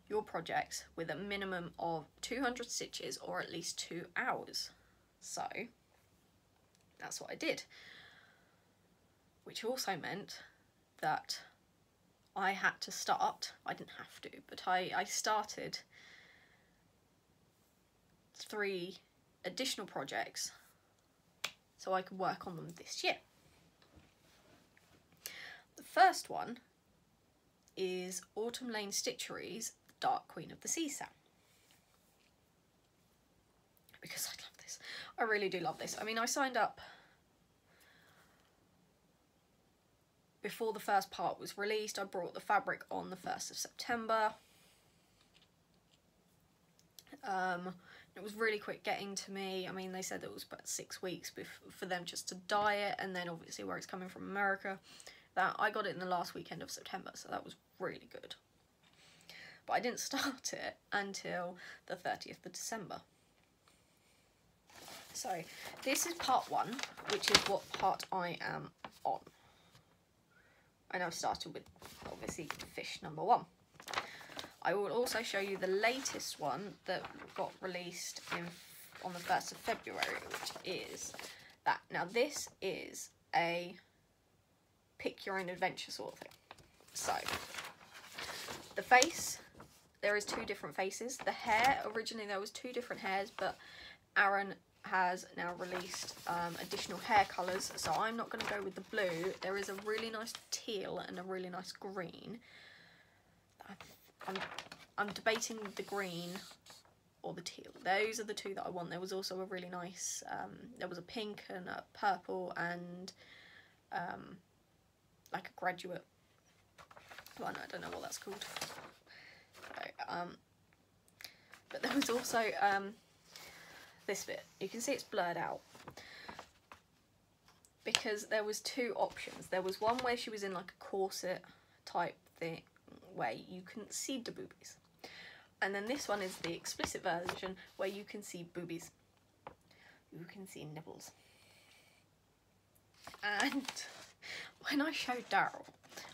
your projects with a minimum of 200 stitches or at least 2 hours. So that's what I did, which also meant that I had to start, I didn't have to, but I started 3 additional projects so I could work on them this year. The first one is Autumn Lane Stitchery's Dark Queen of the Seesaw. Because I love this. I really do love this. I mean, I signed up before the first part was released. I brought the fabric on the 1st of September. It was really quick getting to me. I mean, they said it was about 6 weeks for them just to dye it, and then obviously where it's coming from America, that I got it in the last weekend of September, so that was really good. But I didn't start it until the 30th of December. So this is part 1, which is what part I am on. And I've started with obviously fish number 1. I will also show you the latest one that got released on the 1st of February, which is that. Now this is a pick your own adventure sort of thing. So the face, there is 2 different faces. The hair, originally there was 2 different hairs, but Aaron has now released additional hair colours, so I'm not going to go with the blue. There is a really nice teal and a really nice green. I'm debating the green or the teal. Those are the 2 that I want. There was also a really nice, there was a pink and a purple and like a graduate one. I don't know what that's called. So, but there was also this bit. You can see it's blurred out because there was 2 options. There was one where she was in like a corset type thing where you couldn't see the boobies, and then this one is the explicit version where you can see boobies, you can see nibbles. And when I showed Daryl,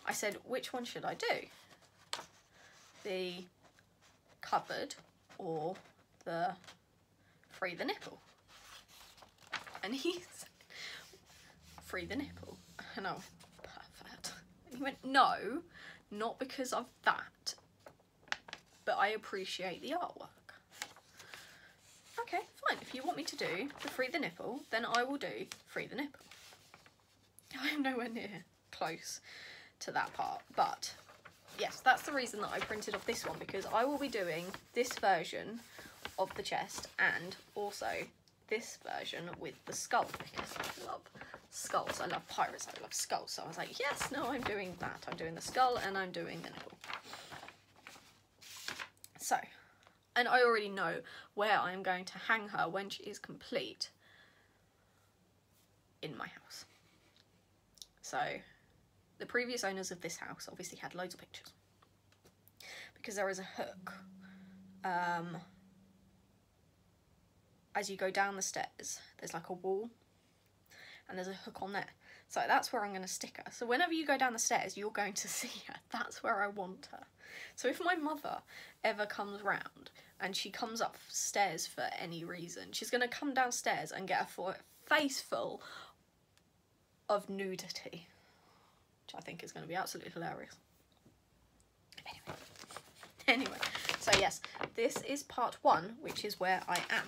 I said, which one should I do, the covered or the free the nipple? And he said free the nipple, and I went, perfect. And he went, no, not because of that, but I appreciate the artwork. Okay, fine. If you want me to do the free the nipple, then I will do free the nipple. I am nowhere near close to that part, but yes, that's the reason that I printed off this one, because I will be doing this version of the chest and also this version with the skull, because I love skulls. I love pirates. I love skulls. So I was like, yes, no, I'm doing that. I'm doing the skull and I'm doing the nipple. So, and I already know where I'm going to hang her when she is complete in my house. So, the previous owners of this house obviously had loads of pictures, because there is a hook. As you go down the stairs, there's like a wall, and there's a hook on there. So that's where I'm going to stick her. So whenever you go down the stairs, you're going to see her. That's where I want her. So if my mother ever comes round and she comes upstairs for any reason, she's going to come downstairs and get a face full of nudity, which I think is going to be absolutely hilarious. Anyway, so yes, this is part 1, which is where I am.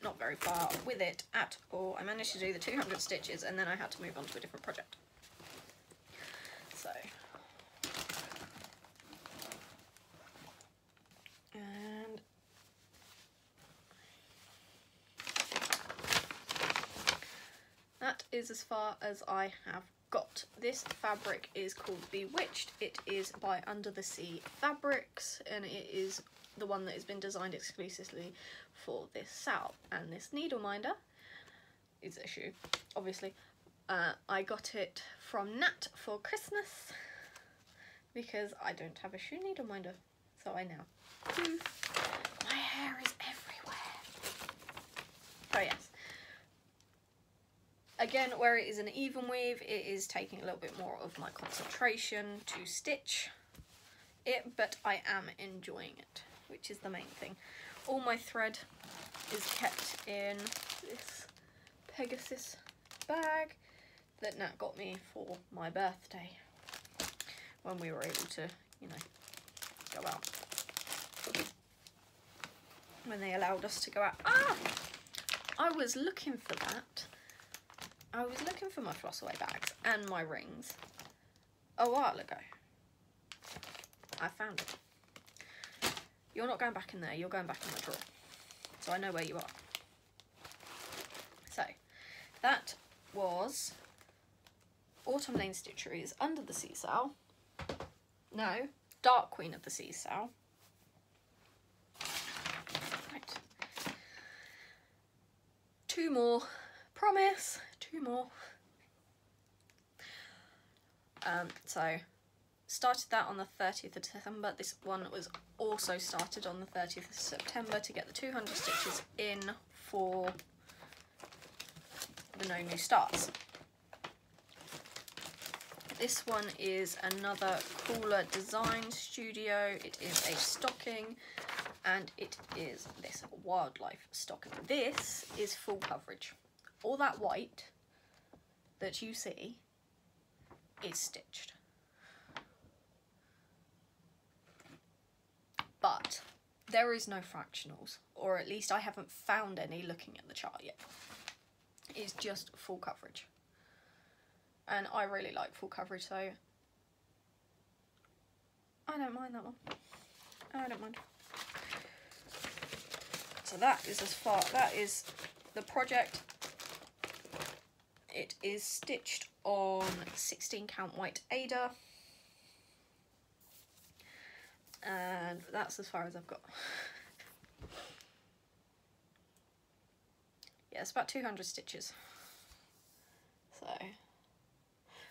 Not very far with it at all. I managed to do the 200 stitches and then I had to move on to a different project. So, and is as far as I have got. This fabric is called Bewitched. It is by Under the Sea Fabrics, and it is the one that has been designed exclusively for this sow. And this needle minder is a shoe, obviously. I got it from Nat for Christmas because I don't have a shoe needle minder, so I now do. My hair is everywhere. Oh yes. Again, where it is an even weave, it is taking a little bit more of my concentration to stitch it, but I am enjoying it, which is the main thing. All my thread is kept in this Pegasus bag that Nat got me for my birthday when we were able to, you know, go out. When they allowed us to go out. Ah! I was looking for that. I was looking for my floss away bags and my rings a while ago. I found it. You're not going back in there, you're going back in my drawer. So I know where you are. So, that was Autumn Lane Stitcheries Under the Sea Sow. No, Dark Queen of the Sea Sow. Right. 2 more. Promise. 2 more. So started that on the 30th of December. This one was also started on the 30th of September to get the 200 stitches in for the No New Starts. This one is another Cooler Design Studio. It is a stocking, and it is this wildlife stocking. This is full coverage. All that white that you see is stitched. But there is no fractionals, or at least I haven't found any looking at the chart yet. It's just full coverage. And I really like full coverage, so I don't mind that one. I don't mind. So that is that is the project. It is stitched on 16 count white Ada. And that's as far as I've got. Yeah, it's about 200 stitches. So,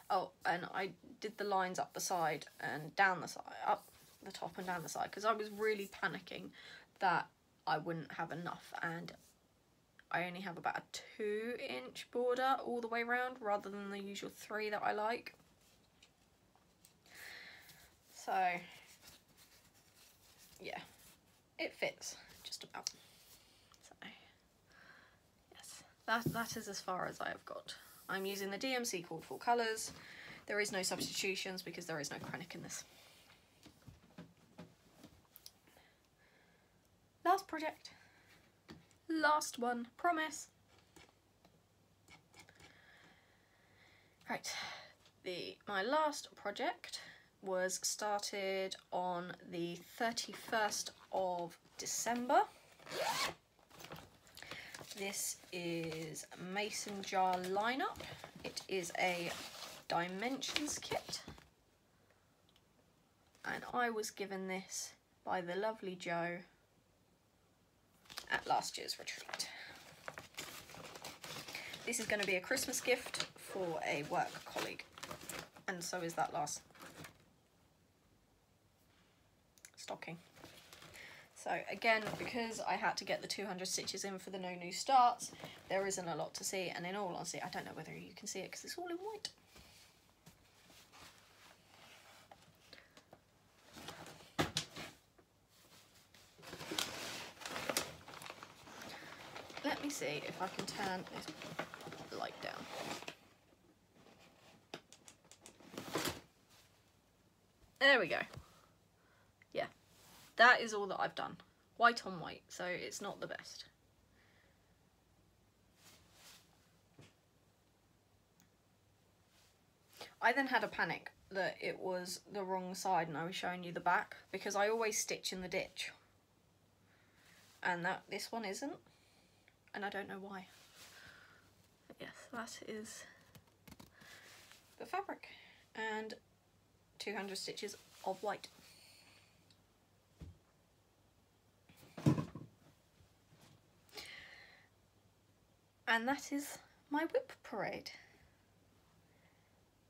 oh, and I did the lines up the side and down the side, up the top and down the side, because I was really panicking that I wouldn't have enough, and I only have about a 2-inch border all the way around rather than the usual 3 that I like. So yeah, it fits just about. So yes, that is as far as I have got. I'm using the DMC called Full Colours. There is no substitutions because there is no Krennic in this. Last project. Last one, promise. Right, my last project was started on the 31st of December. This is Mason Jar Lineup. It is a dimensions kit, and I was given this by the lovely Jo at last year's retreat. This is going to be a Christmas gift for a work colleague, and so is that last stocking. So again, because I had to get the 200 stitches in for the No New Starts, there isn't a lot to see, and in all honesty, I don't know whether you can see it because it's all in white. Let me see if I can turn this light down. There we go. Yeah, that is all that I've done. White on white, so it's not the best. I then had a panic that it was the wrong side and I was showing you the back, because I always stitch in the ditch. And this one isn't. And I don't know why. But yes, that is the fabric and 200 stitches of white. And that is my WIP parade.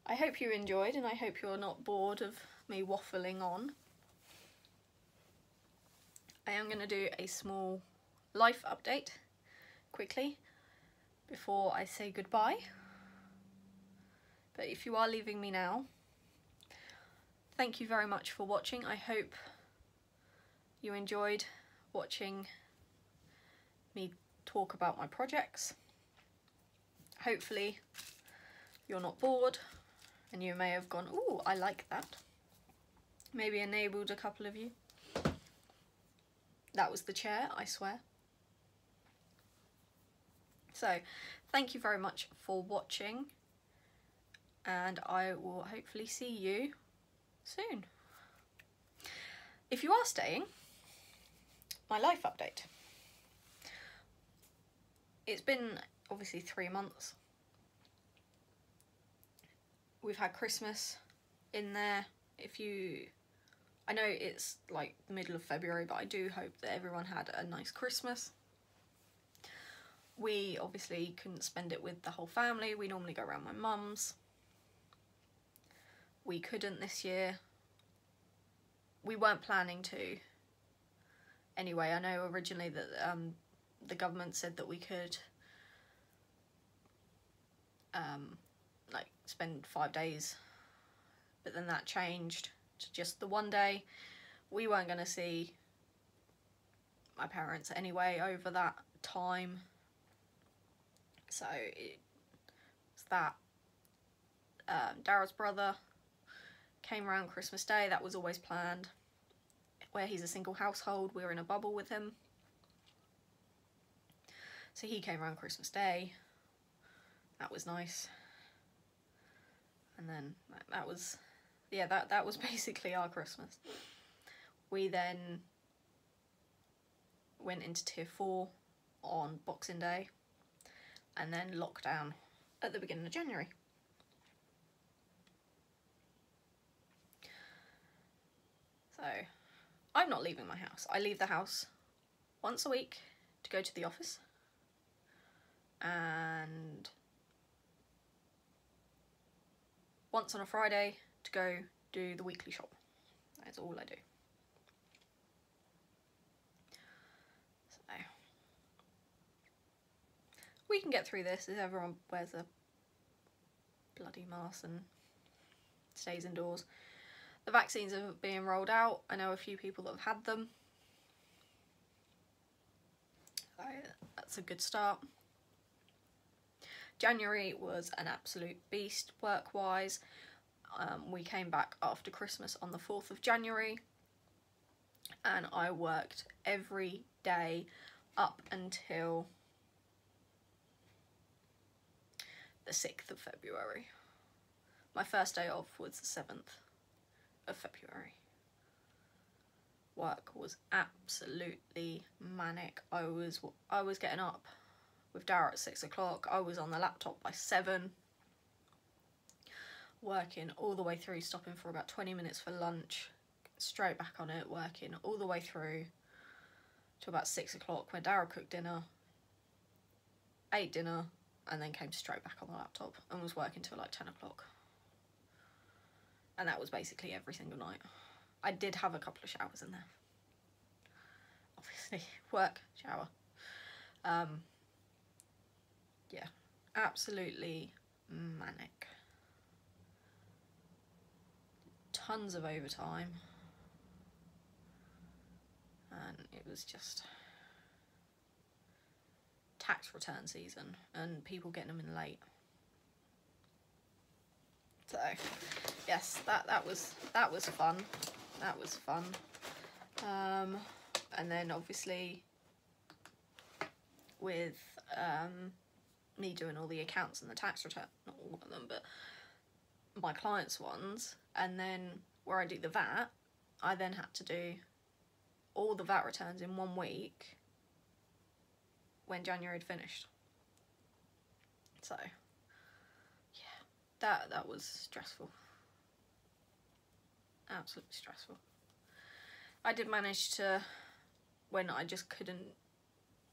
I hope you enjoyed, and I hope you're not bored of me waffling on. I am going to do a small life update quickly before I say goodbye. But if you are leaving me now, thank you very much for watching. I hope you enjoyed watching me talk about my projects. Hopefully you're not bored and you may have gone, ooh, I like that. Maybe enabled a couple of you. That was the chair, I swear. So, thank you very much for watching, and I will hopefully see you soon. If you are staying, my life update. It's been obviously 3 months. We've had Christmas in there. I know it's like the middle of February, but I do hope that everyone had a nice Christmas. We obviously couldn't spend it with the whole family. We normally go around my mum's. We couldn't this year. We weren't planning to. Anyway, I know originally that the government said that we could like spend 5 days, but then that changed to just the 1 day. We weren't going to see my parents anyway over that time, so it's that. Daryl's brother came around Christmas Day. That was always planned. Where he's a single household, we were in a bubble with him, so he came around Christmas Day. That was nice. And then that was, yeah, that was basically our Christmas. We then went into tier 4 on Boxing Day, and then lockdown at the beginning of January. So I'm not leaving my house. I leave the house once a week to go to the office, and once on a Friday to go do the weekly shop. That's all I do. So we can get through this if everyone wears a bloody mask and stays indoors. The vaccines are being rolled out. I know a few people that have had them. So that's a good start. January was an absolute beast work-wise. We came back after Christmas on the 4th of January, and I worked every day up until the 6th of February. My first day off was the 7th of February. Work was absolutely manic. I was getting up with Dara at 6 o'clock. I was on the laptop by 7, working all the way through, stopping for about 20 minutes for lunch, straight back on it, working all the way through to about 6 o'clock when Dara cooked dinner, ate dinner, and then came straight back on the laptop and was working till like 10 o'clock. And that was basically every single night. I did have a couple of showers in there. Obviously, work, shower. Yeah, absolutely manic. Tons of overtime. And it was just tax return season and people getting them in late. So yes, that was fun. That was fun. And then obviously with me doing all the accounts and the tax return, not all of them, but my clients' ones, and then where I do the VAT, I then had to do all the VAT returns in 1 week when January had finished. So yeah, That was stressful. Absolutely stressful. I did manage to, when I just couldn't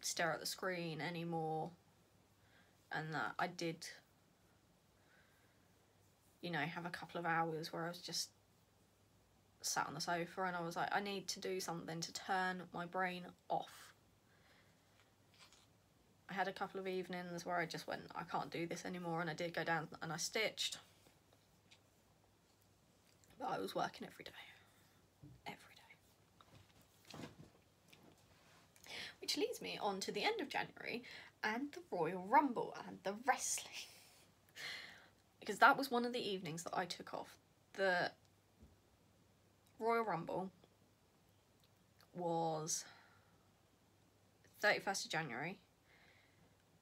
stare at the screen anymore, and that I did, you know, have a couple of hours where I was just sat on the sofa and I was like, I need to do something to turn my brain off. I had a couple of evenings where I just went, I can't do this anymore, and I did go down and I stitched. But I was working every day. Every day. Which leads me on to the end of January and the Royal Rumble and the wrestling. Because that was one of the evenings that I took off. The Royal Rumble was 31st of January.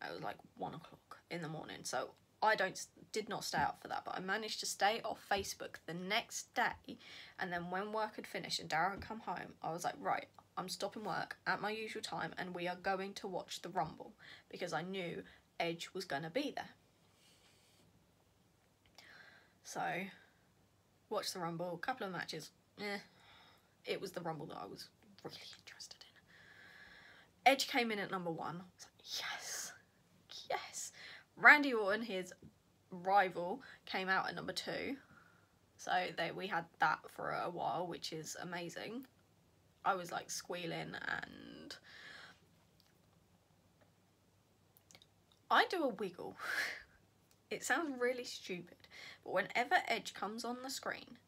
It was like 1 o'clock in the morning. So I did not stay up for that, but I managed to stay off Facebook the next day. And then when work had finished and Darren had come home, I was like, right, I'm stopping work at my usual time and we are going to watch the Rumble, because I knew Edge was going to be there. So, watched the Rumble, a couple of matches. It was the Rumble that I was really interested in. Edge came in at number 1. I was like, yes, yes. Randy Orton, his rival, came out at number 2. So we had that for a while, which is amazing. I was like squealing, and I do a wiggle. It sounds really stupid, but whenever Edge comes on the screen,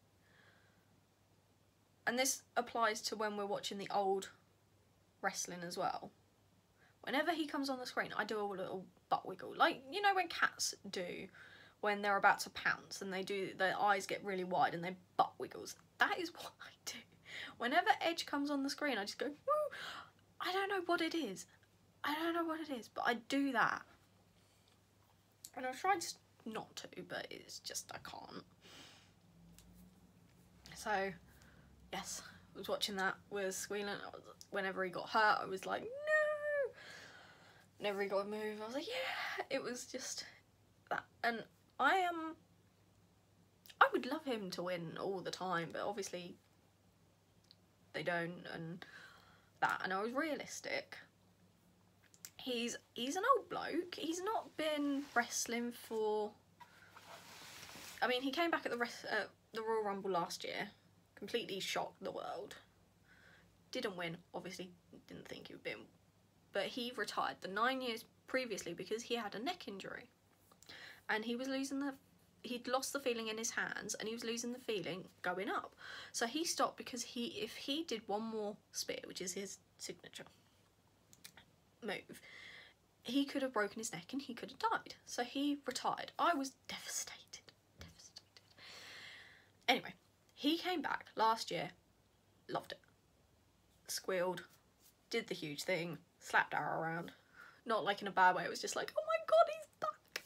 and this applies to when we're watching the old wrestling as well, whenever he comes on the screen, I do a little butt wiggle. Like, you know when cats do when they're about to pounce and their eyes get really wide and they butt wiggles. That is what I do. Whenever Edge comes on the screen, I just go, woo! I don't know what it is. I don't know what it is, but I do that. And I've tried not to, but it's just, I can't. So, yes, I was watching that, was squealing. Whenever he got hurt, I was like, no! Whenever he got a move, I was like, yeah! It was just that. And I would love him to win all the time, but obviously they don't, and that. And I was realistic. He's an old bloke. He's not been wrestling for... I mean, he came back at the Royal Rumble last year, completely shocked the world. Didn't win, obviously, didn't think he would win. But he retired the 9 years previously because he had a neck injury. And he was he'd lost the feeling in his hands, and he was losing the feeling going up. So he stopped because if he did one more spear, which is his signature move, he could have broken his neck and he could have died. So he retired. I was devastated. Anyway, he came back last year, loved it, squealed, did the huge thing, slapped Arrow around. Not like in a bad way, it was just like, oh my god, he's back.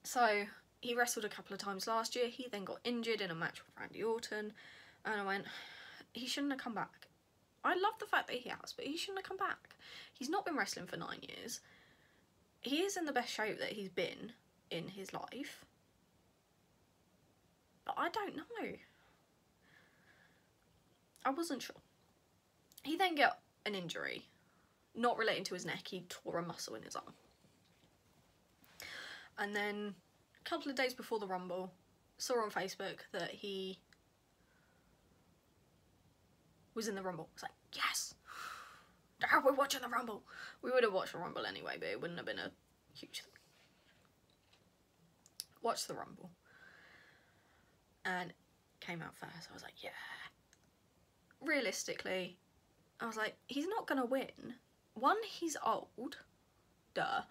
So he wrestled a couple of times last year. He then got injured in a match with Randy Orton, and I went, he shouldn't have come back. I love the fact that he has, but he shouldn't have come back. He's not been wrestling for 9 years. He is in the best shape that he's been in his life. But I don't know. I wasn't sure. He then got an injury, not relating to his neck. He tore a muscle in his arm. And then a couple of days before the Rumble, saw on Facebook that he was in the Rumble. I was like, yes! We're watching the Rumble! We would have watched the Rumble anyway, but it wouldn't have been a huge thing. Watched the Rumble. And came out first. I was like, yeah. Realistically, I was like, he's not going to win. One, he's old. Duh.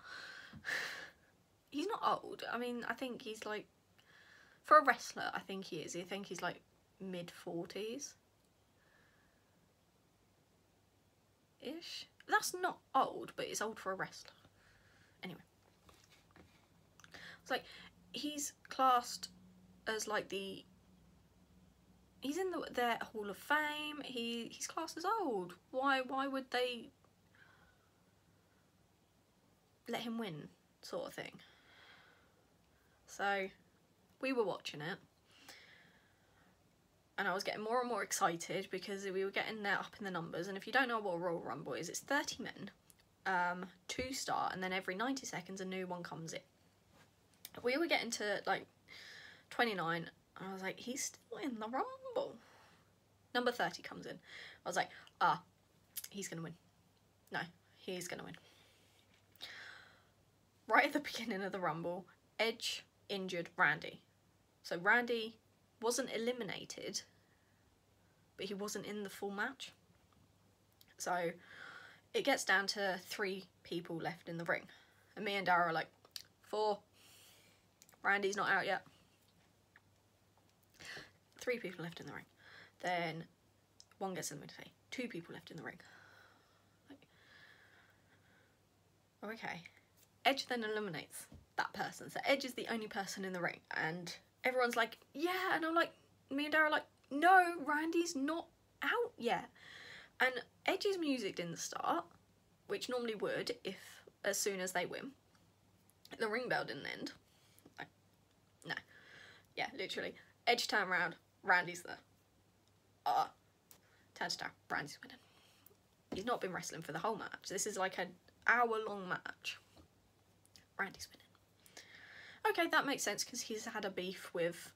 He's not old. I mean, I think he's like, for a wrestler, I think he is. I think he's like mid-40s. Ish. That's not old, but it's old for a wrestler. Anyway. It's like, he's classed as like he's in their Hall of Fame. He's classed as old. Why would they let him win, sort of thing? So we were watching it, and I was getting more and more excited because we were getting there up in the numbers. And if you don't know what a Royal Rumble is, it's 30 men, 2 start, and then every 90 seconds a new one comes in. We were getting to like 29, and I was like, he's still in the Rumble. Number 30 comes in. I was like, he's gonna win. No, he's gonna win. Right at the beginning of the Rumble, Edge injured Randy. So Randy wasn't eliminated, but he wasn't in the full match. So it gets down to 3 people left in the ring. And me and Dara are like, 4. Randy's not out yet. 3 people left in the ring. Then 1 gets eliminated. 2 people left in the ring. Like, okay. Edge then eliminates that person. So Edge is the only person in the ring. And everyone's like, yeah. And I'm like, me and Dara are like, no, Randy's not out yet. And Edge's music didn't start, which normally would if as soon as they win. The ring bell didn't end. Like, no. Yeah, literally. Edge turned around, Randy's there. Turns down, Randy's winning. He's not been wrestling for the whole match. This is like an hour-long match. Randy's winning. Okay, that makes sense because he's had a beef with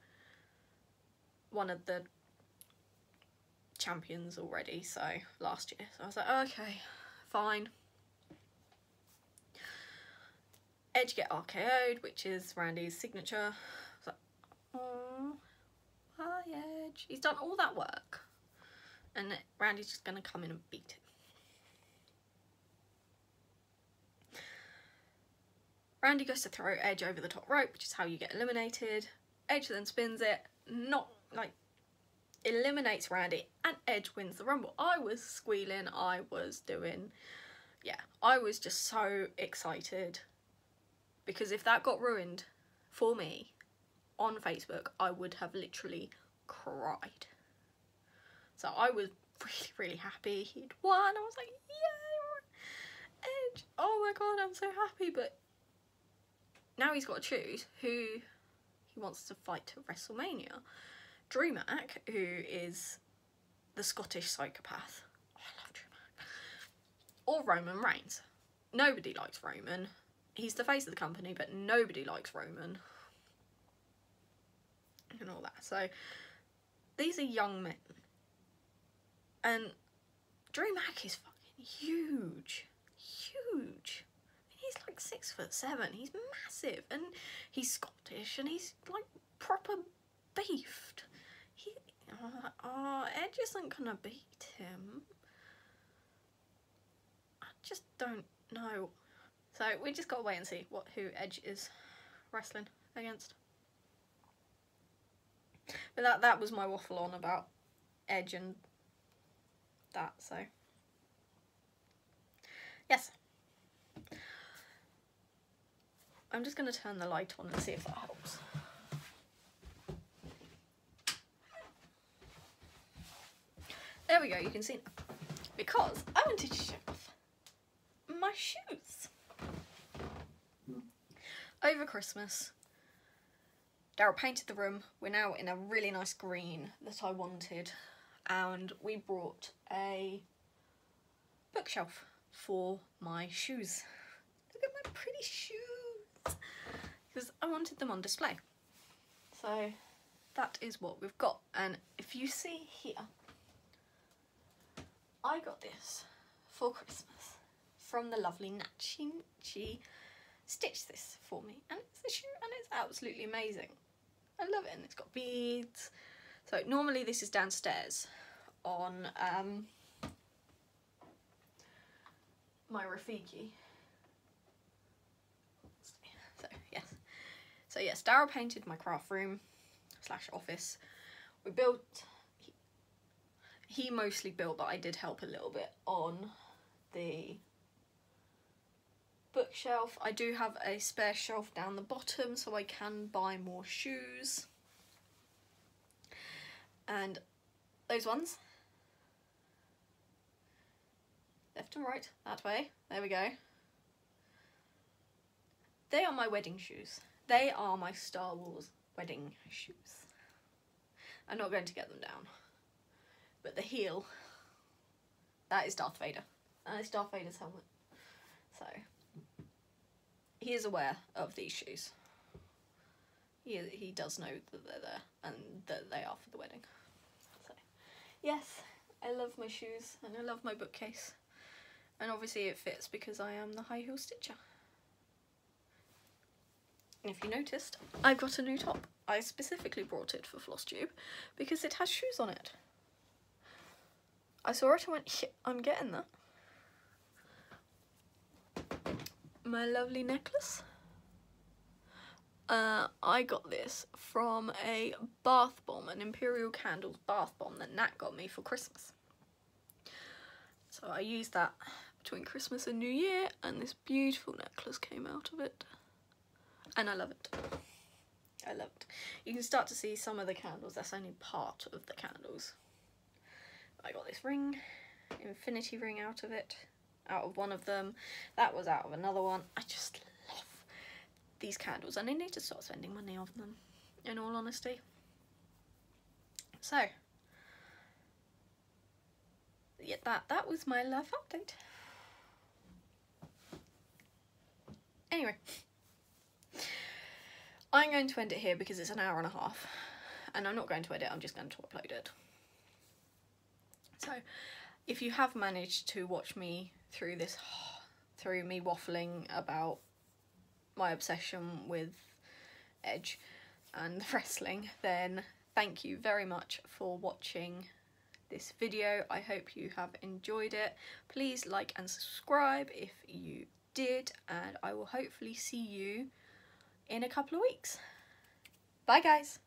one of the champions already, so last year. So I was like, okay, fine. Edge get RKO'd, which is Randy's signature. I was like, oh, hi Edge. He's done all that work, and Randy's just gonna come in and beat him. Randy goes to throw Edge over the top rope, which is how you get eliminated. Edge then spins it, not like eliminates Randy, and Edge wins the Rumble. I was squealing, I was just so excited, because if that got ruined for me on Facebook, I would have literally cried. So I was really, really happy he'd won. I was like, yay, Edge, oh my god, I'm so happy. But now he's got to choose who he wants to fight at WrestleMania. Drew Mac, who is the Scottish psychopath. Oh, I love Drew Mac. Or Roman Reigns. Nobody likes Roman. He's the face of the company, but nobody likes Roman. And all that. So, these are young men. And Drew Mac is fucking huge. Huge. He's like 6'7". He's massive. And he's Scottish. And he's like proper beefed. Edge isn't gonna beat him. I just don't know. So we just gotta wait and see who Edge is wrestling against. But that was my waffle on about Edge and that, so yes. I'm just gonna turn the light on and see if that helps. There we go, you can see now. Because I wanted to show off my shoes. Over Christmas, Daryl painted the room. We're now in a really nice green that I wanted. And we brought a bookshelf for my shoes. Look at my pretty shoes. Because I wanted them on display. So that is what we've got. And if you see here, I got this for Christmas from the lovely Nat. She stitched this for me, and it's a shoe, and it's absolutely amazing. I love it, and it's got beads. So normally this is downstairs on my Rafiki. So yes, Daryl painted my craft room / office. We built. He mostly built, but I did help a little bit on the bookshelf. I do have a spare shelf down the bottom so I can buy more shoes. And those ones, left and right, that way, there we go. They are my wedding shoes. They are my Star Wars wedding shoes. I'm not going to get them down. But the heel, that is Darth Vader. And it's Darth Vader's helmet. So, he is aware of these shoes. He does know that they're there and that they are for the wedding. So, yes, I love my shoes and I love my bookcase. And obviously it fits because I am the high heel stitcher. And if you noticed, I've got a new top. I specifically brought it for Flosstube because it has shoes on it. I saw it and went, yeah, I'm getting that. My lovely necklace. I got this from a bath bomb, an Imperial Candles bath bomb that Nat got me for Christmas. So I used that between Christmas and New Year, and this beautiful necklace came out of it. And I love it. I love it. You can start to see some of the candles. That's only part of the candles. I got this ring, infinity ring out of it, out of one of them. That was out of another one. I just love these candles and I need to start spending money on them, in all honesty. So, yeah, that was my life update. Anyway, I'm going to end it here because it's an hour and a half and I'm not going to edit, I'm just going to upload it. So, if you have managed to watch me through this, through me waffling about my obsession with Edge and wrestling, then thank you very much for watching this video. I hope you have enjoyed it. Please like and subscribe if you did, and I will hopefully see you in a couple of weeks. Bye guys!